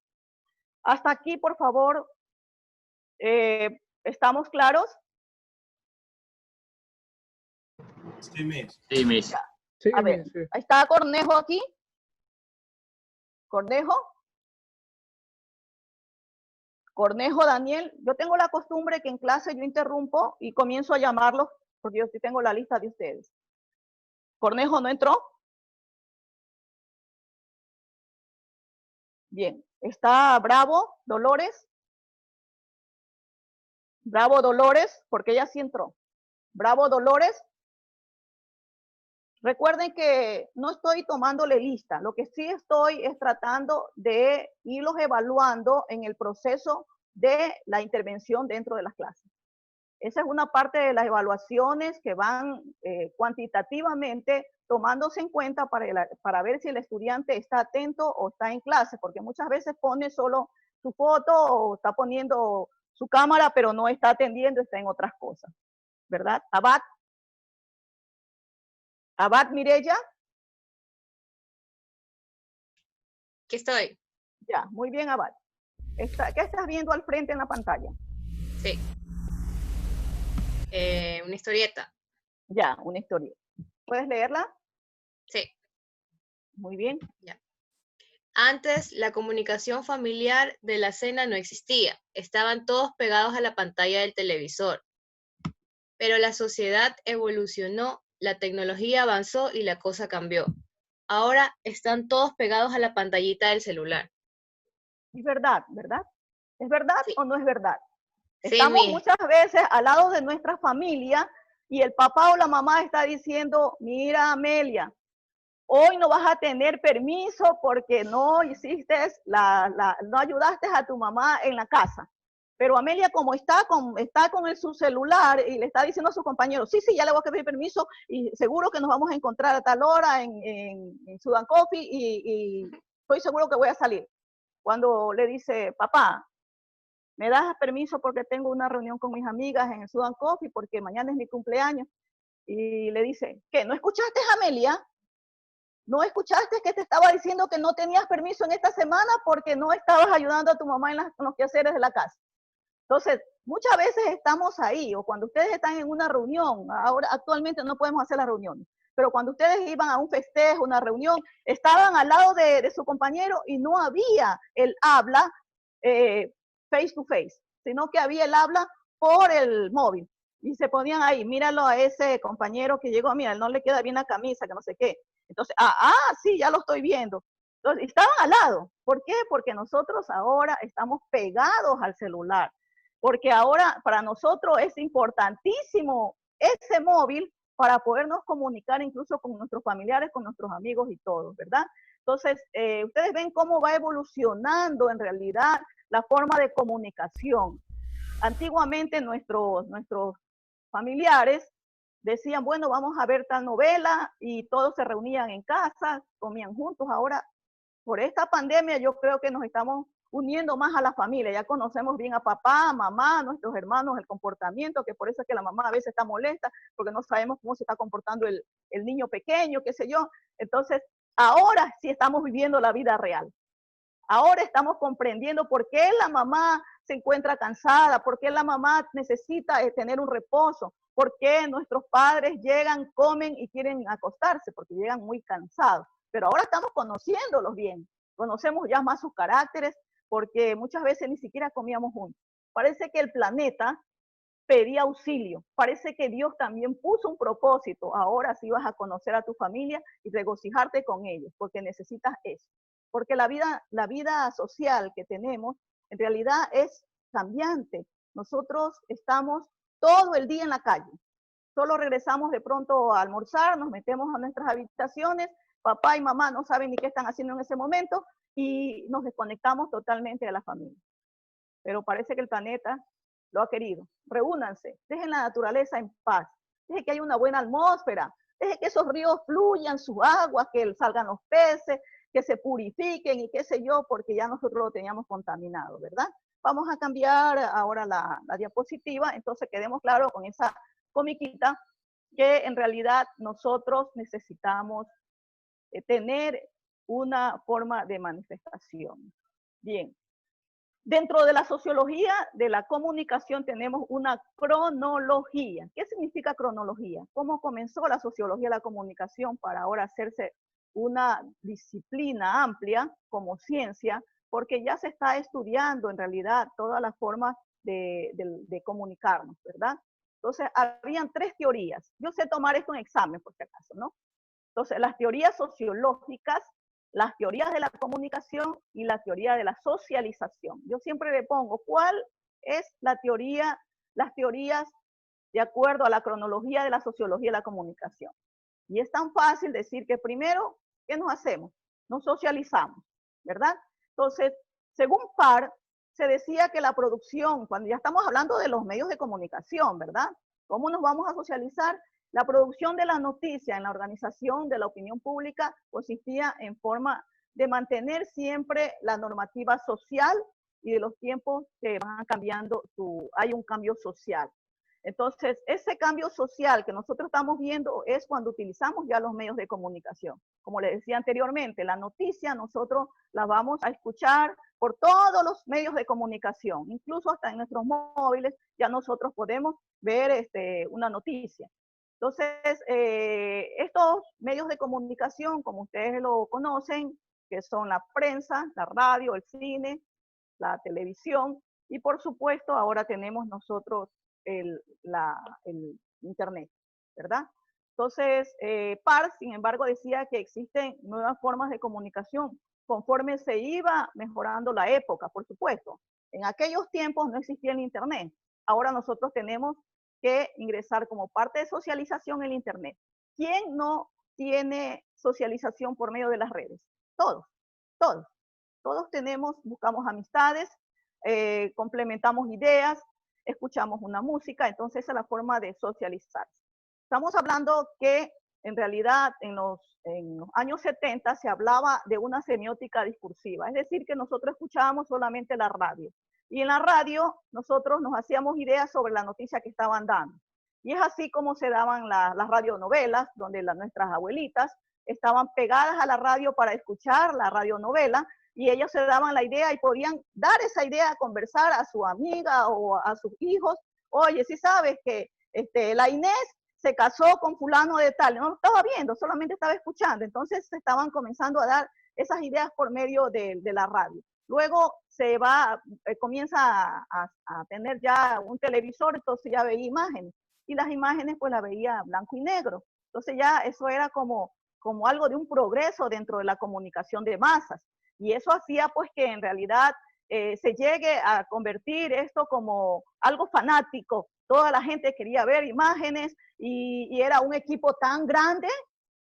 Hasta aquí, por favor, ¿estamos claros? Sí, Miss. Sí, Miss. Sí, A ver, sí. ahí está Cornejo aquí. Cornejo. Cornejo Daniel. Yo tengo la costumbre que en clase yo interrumpo y comienzo a llamarlos porque yo sí tengo la lista de ustedes. Cornejo no entró. Bien. Está Bravo Dolores. Bravo Dolores, porque ella sí entró. Bravo Dolores. Recuerden que no estoy tomándole lista, lo que sí estoy es tratando de irlos evaluando en el proceso de la intervención dentro de las clases. Esa es una parte de las evaluaciones que van cuantitativamente tomándose en cuenta para ver si el estudiante está atento o está en clase, porque muchas veces pone solo su foto o está poniendo su cámara, pero no está atendiendo, está en otras cosas, ¿verdad? Abad Mireya. Aquí estoy. Ya, muy bien, Abad. ¿Qué estás viendo al frente en la pantalla? Sí. Una historieta. Ya, una historia. ¿Puedes leerla? Sí. Muy bien. Ya. Antes, la comunicación familiar de la cena no existía. Estaban todos pegados a la pantalla del televisor. Pero la sociedad evolucionó, la tecnología avanzó y la cosa cambió. Ahora están todos pegados a la pantallita del celular. Es verdad, ¿verdad? ¿Es verdad Sí. o no es verdad? Sí, Estamos mi. muchas veces al lado de nuestra familia y el papá o la mamá está diciendo, mira, Amelia, hoy no vas a tener permiso porque no hiciste no ayudaste a tu mamá en la casa. Pero Amelia, como está con su celular y le está diciendo a su compañero, sí, ya le voy a pedir permiso y seguro que nos vamos a encontrar a tal hora en Sudan Coffee y estoy seguro que voy a salir. Cuando le dice, papá, ¿me das permiso porque tengo una reunión con mis amigas en el Sudan Coffee porque mañana es mi cumpleaños? Y le dice, ¿qué? ¿No escuchaste a Amelia? ¿No escuchaste que te estaba diciendo que no tenías permiso en esta semana porque no estabas ayudando a tu mamá en los quehaceres de la casa? Entonces, muchas veces estamos ahí, o cuando ustedes están en una reunión, ahora actualmente no podemos hacer las reuniones, pero cuando ustedes iban a un festejo, una reunión, estaban al lado de su compañero y no había el habla face to face, sino que había el habla por el móvil. Y se ponían ahí, míralo a ese compañero que llegó, mira, no le queda bien la camisa, que no sé qué. Entonces, sí, ya lo estoy viendo. Entonces, estaban al lado. ¿Por qué? Porque nosotros ahora estamos pegados al celular. Porque ahora para nosotros es importantísimo ese móvil para podernos comunicar incluso con nuestros familiares, con nuestros amigos y todos, ¿verdad? Entonces, ustedes ven cómo va evolucionando en realidad la forma de comunicación. Antiguamente nuestros familiares decían, bueno, vamos a ver tal novela y todos se reunían en casa, comían juntos. Ahora, por esta pandemia, yo creo que nos estamos uniendo más a la familia. Ya conocemos bien a papá, mamá, nuestros hermanos, el comportamiento, que por eso es que la mamá a veces está molesta, porque no sabemos cómo se está comportando el niño pequeño, qué sé yo. Entonces, ahora sí estamos viviendo la vida real. Ahora estamos comprendiendo por qué la mamá se encuentra cansada, por qué la mamá necesita tener un reposo, por qué nuestros padres llegan, comen y quieren acostarse, porque llegan muy cansados. Pero ahora estamos conociéndolos bien, conocemos ya más sus caracteres, porque muchas veces ni siquiera comíamos juntos. Parece que el planeta pedía auxilio, parece que Dios también puso un propósito. Ahora sí vas a conocer a tu familia y regocijarte con ellos, porque necesitas eso. Porque la vida social que tenemos en realidad es cambiante. Nosotros estamos todo el día en la calle. Solo regresamos de pronto a almorzar, nos metemos a nuestras habitaciones, papá y mamá no saben ni qué están haciendo en ese momento y nos desconectamos totalmente de la familia. Pero parece que el planeta lo ha querido. Reúnanse, dejen la naturaleza en paz, dejen que haya una buena atmósfera, dejen que esos ríos fluyan sus aguas, que salgan los peces, que se purifiquen y qué sé yo, porque ya nosotros lo teníamos contaminado, ¿verdad? Vamos a cambiar ahora la diapositiva, entonces quedemos claros con esa comiquita que en realidad nosotros necesitamos tener una forma de manifestación. Bien. Dentro de la sociología de la comunicación tenemos una cronología. ¿Qué significa cronología? ¿Cómo comenzó la sociología de la comunicación para ahora hacerse una disciplina amplia como ciencia? Porque ya se está estudiando en realidad todas las formas de comunicarnos, ¿verdad? Entonces, habían 3 teorías. Yo sé tomar esto en examen, por si acaso, ¿no? Entonces, las teorías sociológicas, las teorías de la comunicación y la teoría de la socialización. Yo siempre le pongo cuál es las teorías de acuerdo a la cronología de la sociología de la comunicación. Y es tan fácil decir que primero, ¿qué nos hacemos? Nos socializamos, ¿verdad? Entonces, según Parr, se decía que la producción, cuando ya estamos hablando de los medios de comunicación, ¿verdad? ¿Cómo nos vamos a socializar? La producción de la noticia en la organización de la opinión pública consistía en forma de mantener siempre la normativa social y de los tiempos que van cambiando, hay un cambio social. Entonces, ese cambio social que nosotros estamos viendo es cuando utilizamos ya los medios de comunicación. Como les decía anteriormente, la noticia nosotros la vamos a escuchar por todos los medios de comunicación, incluso hasta en nuestros móviles ya nosotros podemos ver una noticia. Entonces, estos medios de comunicación, como ustedes lo conocen, que son la prensa, la radio, el cine, la televisión, y por supuesto ahora tenemos nosotros el internet, ¿verdad? Entonces, Parr, sin embargo, decía que existen nuevas formas de comunicación conforme se iba mejorando la época, por supuesto. En aquellos tiempos no existía el internet. Ahora nosotros tenemos que ingresar como parte de socialización el internet. ¿Quién no tiene socialización por medio de las redes? Todos, todos. Todos tenemos, buscamos amistades, complementamos ideas, escuchamos una música, entonces esa es la forma de socializarse. Estamos hablando que en realidad en los años 70 se hablaba de una semiótica discursiva, es decir, que nosotros escuchábamos solamente la radio. Y en la radio nosotros nos hacíamos ideas sobre la noticia que estaban dando. Y es así como se daban las radionovelas, donde nuestras abuelitas estaban pegadas a la radio para escuchar la radionovela, y ellos se daban la idea y podían dar esa idea a conversar a su amiga o a sus hijos. Oye, si sabes que la Inés se casó con fulano de tal, no lo estaba viendo, solamente estaba escuchando. Entonces se estaban comenzando a dar esas ideas por medio de la radio. Luego comienza a tener ya un televisor, entonces ya veía imágenes. Y las imágenes pues las veía blanco y negro. Entonces ya eso era como como algo de un progreso dentro de la comunicación de masas. Y eso hacía pues que en realidad se llegue a convertir esto como algo fanático. Toda la gente quería ver imágenes y era un equipo tan grande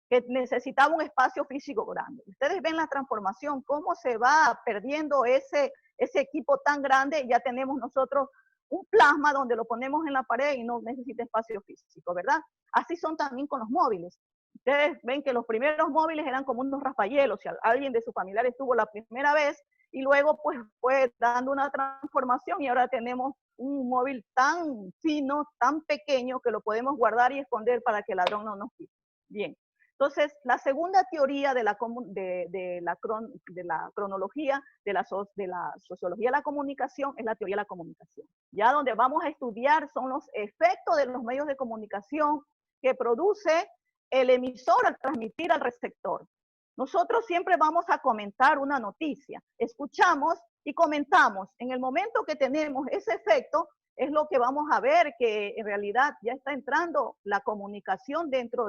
que necesitaba un espacio físico grande. Ustedes ven la transformación, cómo se va perdiendo ese equipo tan grande. Ya tenemos nosotros un plasma donde lo ponemos en la pared y no necesita espacio físico, ¿verdad? Así son también con los móviles. Ustedes ven que los primeros móviles eran como unos raspayelos, si alguien de sus familiares tuvo la primera vez, y luego pues fue dando una transformación y ahora tenemos un móvil tan fino, tan pequeño, que lo podemos guardar y esconder para que el ladrón no nos quite. Bien. Entonces, la segunda teoría de la cronología, de la sociología de la comunicación, es la teoría de la comunicación. Ya donde vamos a estudiar son los efectos de los medios de comunicación que produce el emisor al transmitir al receptor. Nosotros siempre vamos a comentar una noticia, escuchamos y comentamos. En el momento que tenemos ese efecto, es lo que vamos a ver que en realidad ya está entrando la comunicación dentro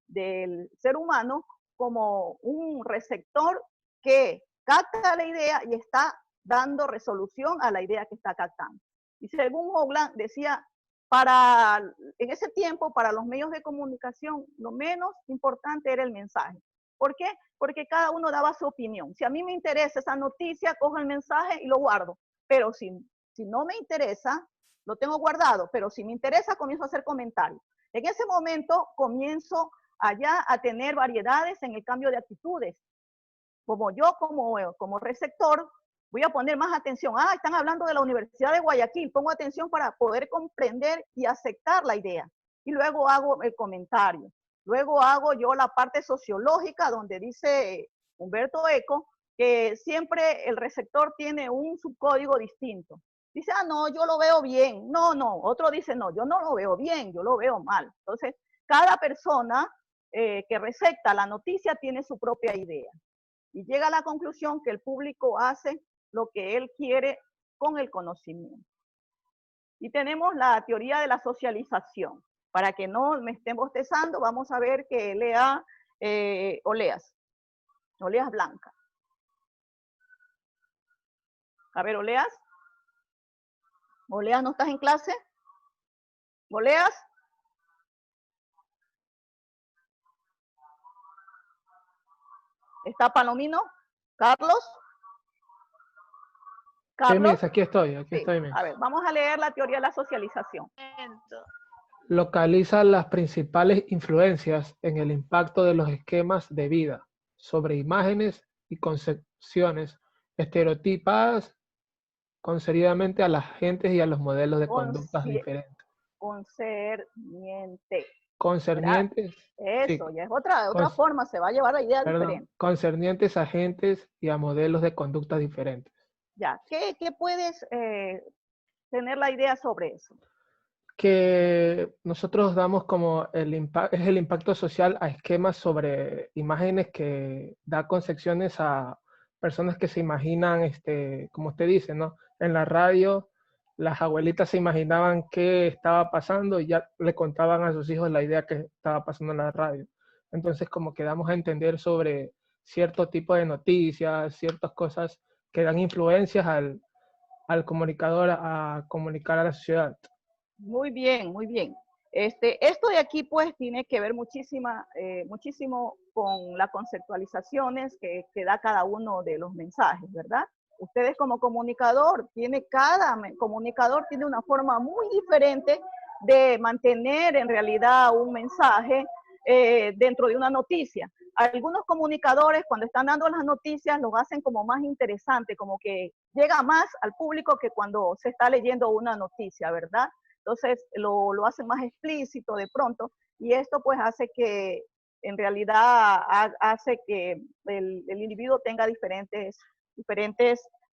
del ser humano como un receptor que capta la idea y está dando resolución a la idea que está captando. Y según Hoagland decía, en ese tiempo, para los medios de comunicación, lo menos importante era el mensaje. ¿Por qué? Porque cada uno daba su opinión. Si a mí me interesa esa noticia, cojo el mensaje y lo guardo. Pero si no me interesa, lo tengo guardado. Pero si me interesa, comienzo a hacer comentarios. En ese momento, comienzo allá a tener variedades en el cambio de actitudes. Como yo, como receptor, voy a poner más atención. Están hablando de la Universidad de Guayaquil. Pongo atención para poder comprender y aceptar la idea. Y luego hago el comentario. Luego hago yo la parte sociológica, donde dice Humberto Eco que siempre el receptor tiene un subcódigo distinto. Dice, no, yo lo veo bien. No. Otro dice, no, yo no lo veo bien, yo lo veo mal. Entonces, cada persona que recepta la noticia tiene su propia idea. Y llega a la conclusión que el público hace lo que él quiere con el conocimiento. Y tenemos la teoría de la socialización. Para que no me estén bostezando, vamos a ver que lea Oleas Blanca. A ver, Oleas, ¿no estás en clase? ¿Oleas? ¿Está Palomino? ¿Carlos? Sí, Miss, aquí estoy, Miss. A ver, vamos a leer la teoría de la socialización. Localiza las principales influencias en el impacto de los esquemas de vida sobre imágenes y concepciones estereotipadas concernidamente a las gentes y a los modelos de conductas diferentes. Concernientes. Eso, sí. Ya es otra forma, se va a llevar a ideas diferentes. Concernientes a gentes y a modelos de conductas diferentes. Ya, ¿qué puedes tener la idea sobre eso? Que nosotros damos como el impacto social a esquemas sobre imágenes que da concepciones a personas que se imaginan, como usted dice, ¿no? En la radio, las abuelitas se imaginaban qué estaba pasando y ya le contaban a sus hijos la idea que estaba pasando en la radio. Entonces, como que damos a entender sobre cierto tipo de noticias, ciertas cosas que dan influencias al comunicador a comunicar a la sociedad. Muy bien, muy bien. Esto de aquí pues tiene que ver muchísimo con las conceptualizaciones que da cada uno de los mensajes, ¿verdad? Ustedes como cada comunicador tiene una forma muy diferente de mantener en realidad un mensaje dentro de una noticia. Algunos comunicadores cuando están dando las noticias los hacen como más interesante, como que llega más al público que cuando se está leyendo una noticia, ¿verdad? Entonces lo hacen más explícito de pronto y esto pues hace que en realidad hace que el individuo tenga diferentes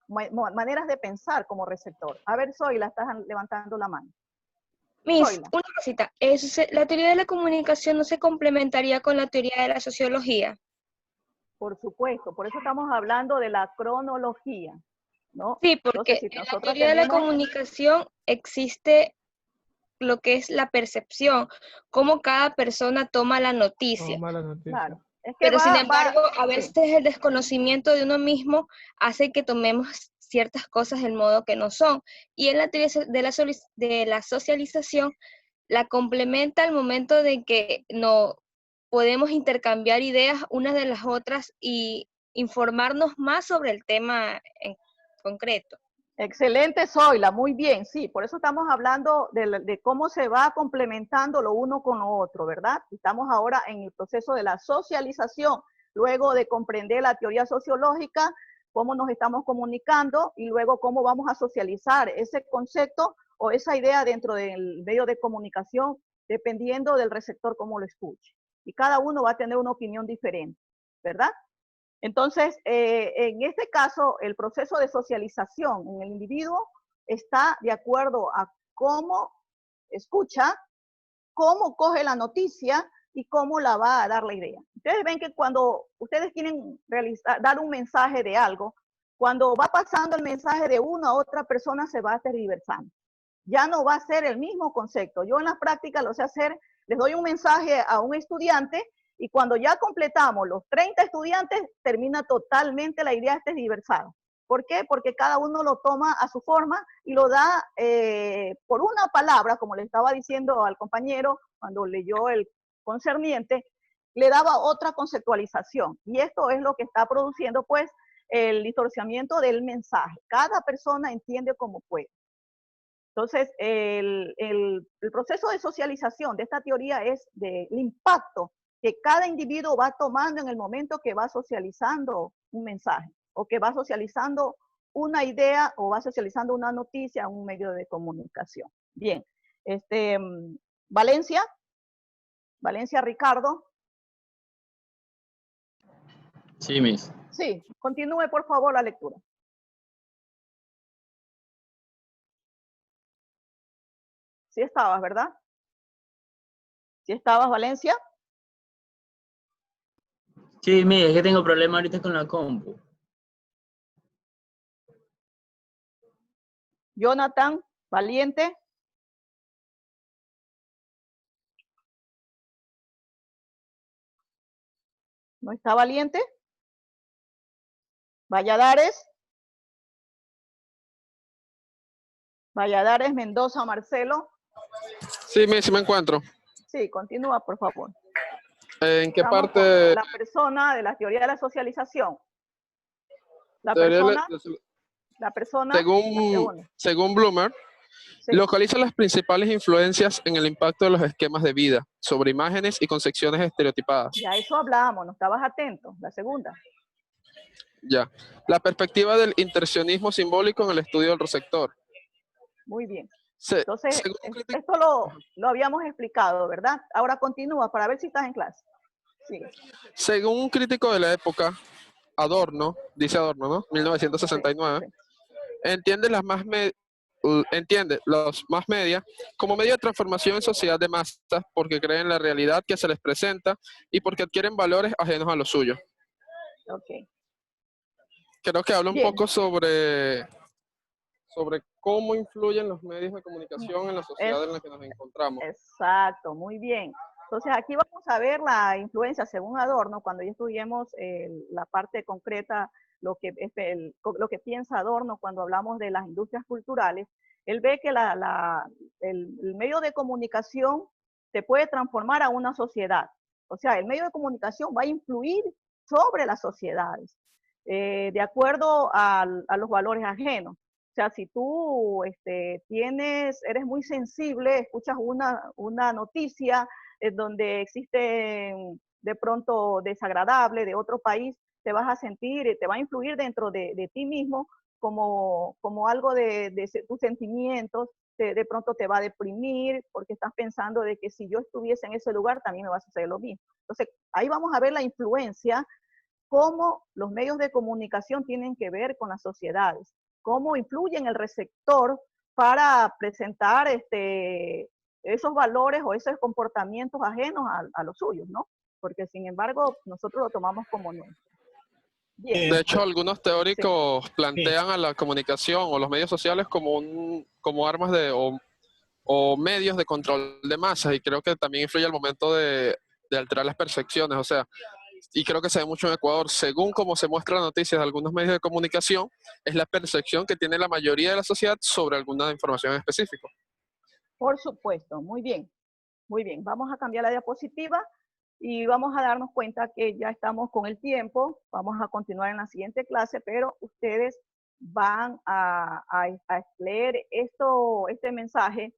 maneras de pensar como receptor. A ver, Zoila, estás levantando la mano. Miss, Zoila. una cosita. ¿La teoría de la comunicación no se complementaría con la teoría de la sociología? Por supuesto, por eso estamos hablando de la cronología, ¿no? Sí, porque Entonces, si en la teoría de la comunicación existe lo que es la percepción, cómo cada persona toma la noticia. Claro. Es que Pero sin va, embargo, a sí. veces el desconocimiento de uno mismo hace que tomemos ciertas cosas del modo que no son. Y en la teoría de la socialización la complementa al momento de que no podemos intercambiar ideas unas de las otras y informarnos más sobre el tema en concreto. Excelente, Zoila, muy bien, sí, por eso estamos hablando de cómo se va complementando lo uno con lo otro, ¿verdad? Estamos ahora en el proceso de la socialización, luego de comprender la teoría sociológica, cómo nos estamos comunicando y luego cómo vamos a socializar ese concepto o esa idea dentro del medio de comunicación, dependiendo del receptor cómo lo escuche. Y cada uno va a tener una opinión diferente, ¿verdad? Entonces, en este caso, el proceso de socialización en el individuo está de acuerdo a cómo escucha, cómo coge la noticia y cómo la va a dar la idea. Ustedes ven que cuando ustedes quieren dar un mensaje de algo, cuando va pasando el mensaje de una a otra persona se va tergiversando. Ya no va a ser el mismo concepto. Yo en la práctica lo sé hacer, les doy un mensaje a un estudiante y cuando ya completamos los 30 estudiantes, termina totalmente la idea tergiversada. ¿Por qué? Porque cada uno lo toma a su forma y lo da por una palabra, como le estaba diciendo al compañero cuando leyó el concerniente, le daba otra conceptualización. Y esto es lo que está produciendo, pues, el distorsionamiento del mensaje. Cada persona entiende como puede. Entonces, el proceso de socialización de esta teoría es del impacto que cada individuo va tomando en el momento que va socializando un mensaje o que va socializando una idea o va socializando una noticia en un medio de comunicación. Bien, Valencia Ricardo. Sí, Miss. Sí, continúe por favor la lectura. Sí estabas, ¿verdad? ¿Sí estabas, Valencia? Sí, Miss, es que tengo problema ahorita con la compu. Jonathan, Valiente. ¿No está Valiente? Valladares. Valladares, Mendoza, Marcelo. Sí, sí me encuentro. Sí, continúa, por favor. ¿En qué Estamos parte? con la persona de la teoría de la socialización. La persona, Según Bloomer, sí. localiza las principales influencias en el impacto de los esquemas de vida sobre imágenes y concepciones estereotipadas. Ya eso hablábamos, no estabas atento. La segunda. Ya. La perspectiva del interaccionismo simbólico en el estudio del receptor. Muy bien. Entonces, esto lo habíamos explicado, ¿verdad? Ahora continúa para ver si estás en clase. Sigue. Según un crítico de la época, Adorno, dice Adorno, ¿no? 1969, Sí, sí. entiende los más media como medio de transformación en sociedad de masas porque creen la realidad que se les presenta y porque adquieren valores ajenos a los suyos. Ok. Creo que habla un Bien. poco sobre cómo influyen los medios de comunicación en la sociedad en la que nos encontramos. Exacto, muy bien. Entonces aquí vamos a ver la influencia según Adorno, cuando ya estudiemos la parte concreta, lo que piensa Adorno cuando hablamos de las industrias culturales. Él ve que el medio de comunicación se puede transformar a una sociedad. O sea, el medio de comunicación va a influir sobre las sociedades, de acuerdo a los valores ajenos. O sea, si tú eres muy sensible, escuchas una noticia en donde existe de pronto desagradable de otro país, te vas a sentir, te va a influir dentro de ti mismo como algo de tus sentimientos, de pronto te va a deprimir porque estás pensando de que si yo estuviese en ese lugar también me va a suceder lo mismo. Entonces, ahí vamos a ver la influencia, cómo los medios de comunicación tienen que ver con las sociedades, cómo influyen el receptor para presentar esos valores o esos comportamientos ajenos a los suyos, ¿no? Porque sin embargo, nosotros lo tomamos como nuestro. Bien. De hecho, algunos teóricos plantean a la comunicación o los medios sociales como armas o medios de control de masas, y creo que también influye al momento de alterar las percepciones. O sea, y creo que se ve mucho en Ecuador, según como se muestran las noticias de algunos medios de comunicación, es la percepción que tiene la mayoría de la sociedad sobre alguna información específica. Por supuesto, muy bien, muy bien. Vamos a cambiar la diapositiva y vamos a darnos cuenta que ya estamos con el tiempo. Vamos a continuar en la siguiente clase, pero ustedes van a leer este mensaje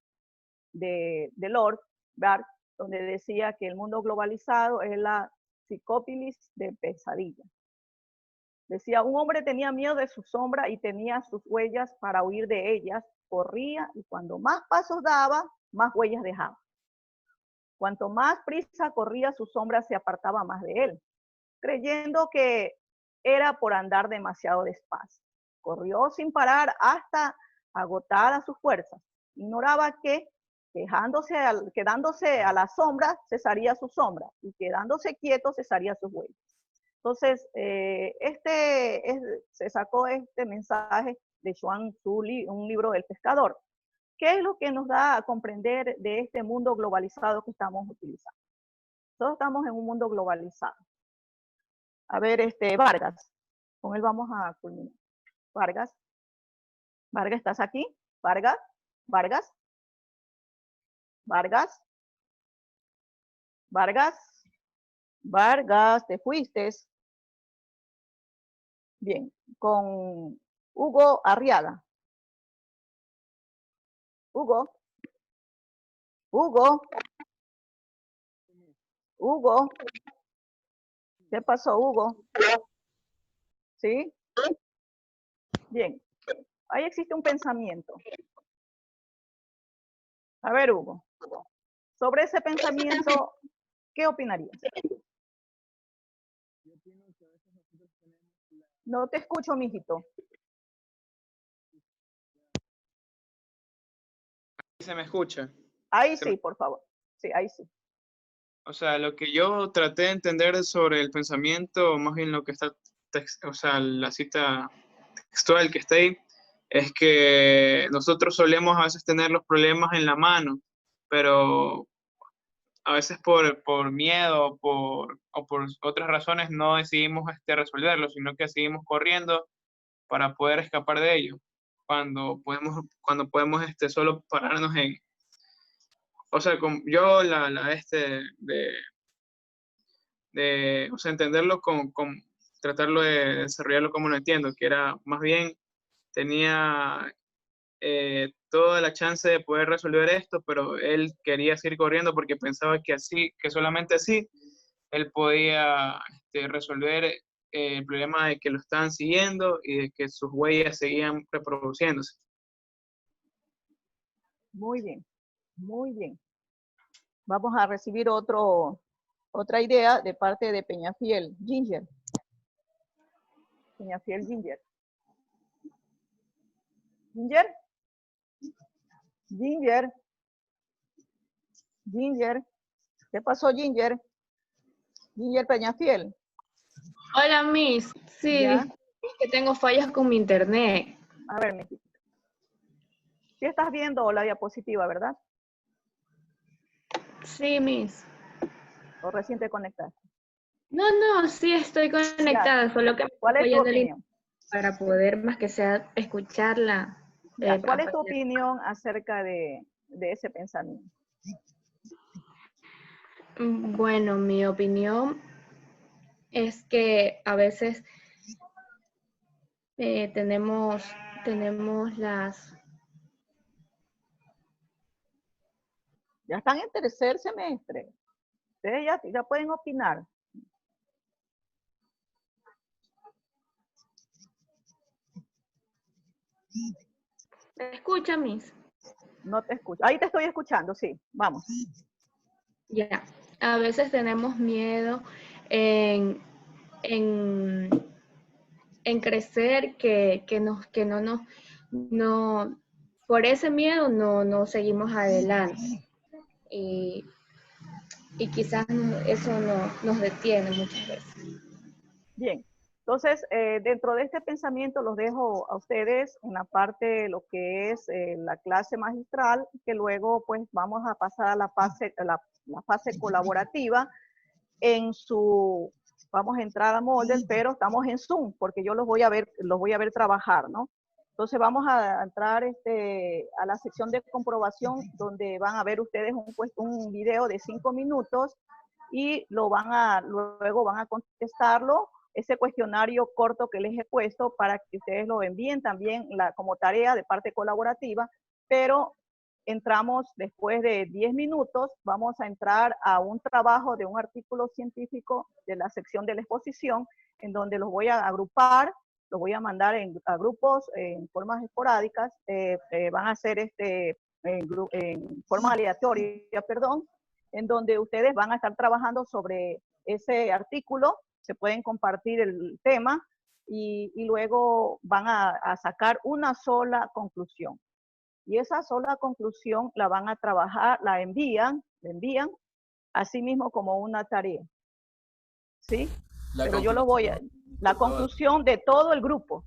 de Lord Bart, donde decía que el mundo globalizado es la psicópolis de pesadilla. Decía, un hombre tenía miedo de su sombra y tenía sus huellas para huir de ellas, corría y cuando más pasos daba, más huellas dejaba. Cuanto más prisa corría, su sombra se apartaba más de él, creyendo que era por andar demasiado despacio. Corrió sin parar hasta agotar sus fuerzas. Ignoraba que quedándose a la sombra, cesaría su sombra, y quedándose quieto, cesaría sus huellas. Entonces, se sacó este mensaje de Chuang Tzu, un libro del pescador. ¿Qué es lo que nos da a comprender de este mundo globalizado que estamos utilizando? Todos estamos en un mundo globalizado. A ver, Vargas, con él vamos a culminar. Vargas, ¿estás aquí? Vargas, Vargas, Vargas, Vargas, Vargas, te fuiste. Bien, con Hugo Arriaga. Hugo, Hugo, Hugo. ¿Qué pasó, Hugo? ¿Sí? Bien, ahí existe un pensamiento. A ver, Hugo, sobre ese pensamiento, ¿qué opinarías? No te escucho, mijito. ¿Se me escucha? Ahí sí, por favor. Sí, ahí sí. O sea, lo que yo traté de entender sobre el pensamiento, más bien lo que está, o sea, la cita textual que está ahí, es que nosotros solemos a veces tener los problemas en la mano, pero a veces por miedo o por otras razones no decidimos resolverlo, sino que seguimos corriendo para poder escapar de ello, cuando podemos solo pararnos en, o sea, yo o sea, entenderlo tratarlo de desarrollarlo como lo entiendo, que era más bien tenía toda la chance de poder resolver esto, pero él quería seguir corriendo porque pensaba que que solamente así, él podía resolver el problema de que lo estaban siguiendo y de que sus huellas seguían reproduciéndose. Muy bien, muy bien. Vamos a recibir otra idea de parte de Peñafiel Ginger. Peñafiel Ginger. Ginger. Ginger. Ginger. ¿Qué pasó, Ginger? Ginger Peñafiel. Hola, Miss. Sí, ¿Ya? es que tengo fallas con mi internet. A ver, mijito. Sí estás viendo la diapositiva, ¿verdad? Sí, Miss. ¿O recién te conectaste? No, sí estoy conectada, solo que me ¿Cuál es tu fallando el opinión? para poder más que sea escucharla. Ya, ¿cuál es tu opinión acerca de ese pensamiento? Bueno, mi opinión es que a veces tenemos las... Ya están en tercer semestre. Ustedes ya pueden opinar. ¿Me escuchan, Miss? No te escucho. Ahí te estoy escuchando, sí. Vamos. Ya. A veces tenemos miedo en crecer no, por ese miedo no seguimos adelante. Y quizás eso nos detiene muchas veces. Bien. Entonces, dentro de este pensamiento los dejo a ustedes en la parte de lo que es la clase magistral, que luego pues vamos a pasar a la fase colaborativa en su vamos a entrar a Moodle, pero estamos en Zoom, porque yo los voy a ver trabajar, ¿no? Entonces vamos a entrar a la sección de comprobación, donde van a ver ustedes un video de 5 minutos y luego van a contestarlo, ese cuestionario corto que les he puesto, para que ustedes lo envíen también como tarea de parte colaborativa, pero entramos después de 10 minutos, vamos a entrar a un trabajo de un artículo científico de la sección de la exposición, en donde los voy a agrupar, los voy a mandar a grupos en formas esporádicas, van a ser en forma aleatoria, perdón, en donde ustedes van a estar trabajando sobre ese artículo, se pueden compartir el tema y luego van a sacar una sola conclusión. Y esa sola conclusión la van a trabajar, la envían así mismo como una tarea. ¿Sí? Pero yo lo voy a... La conclusión de todo el grupo,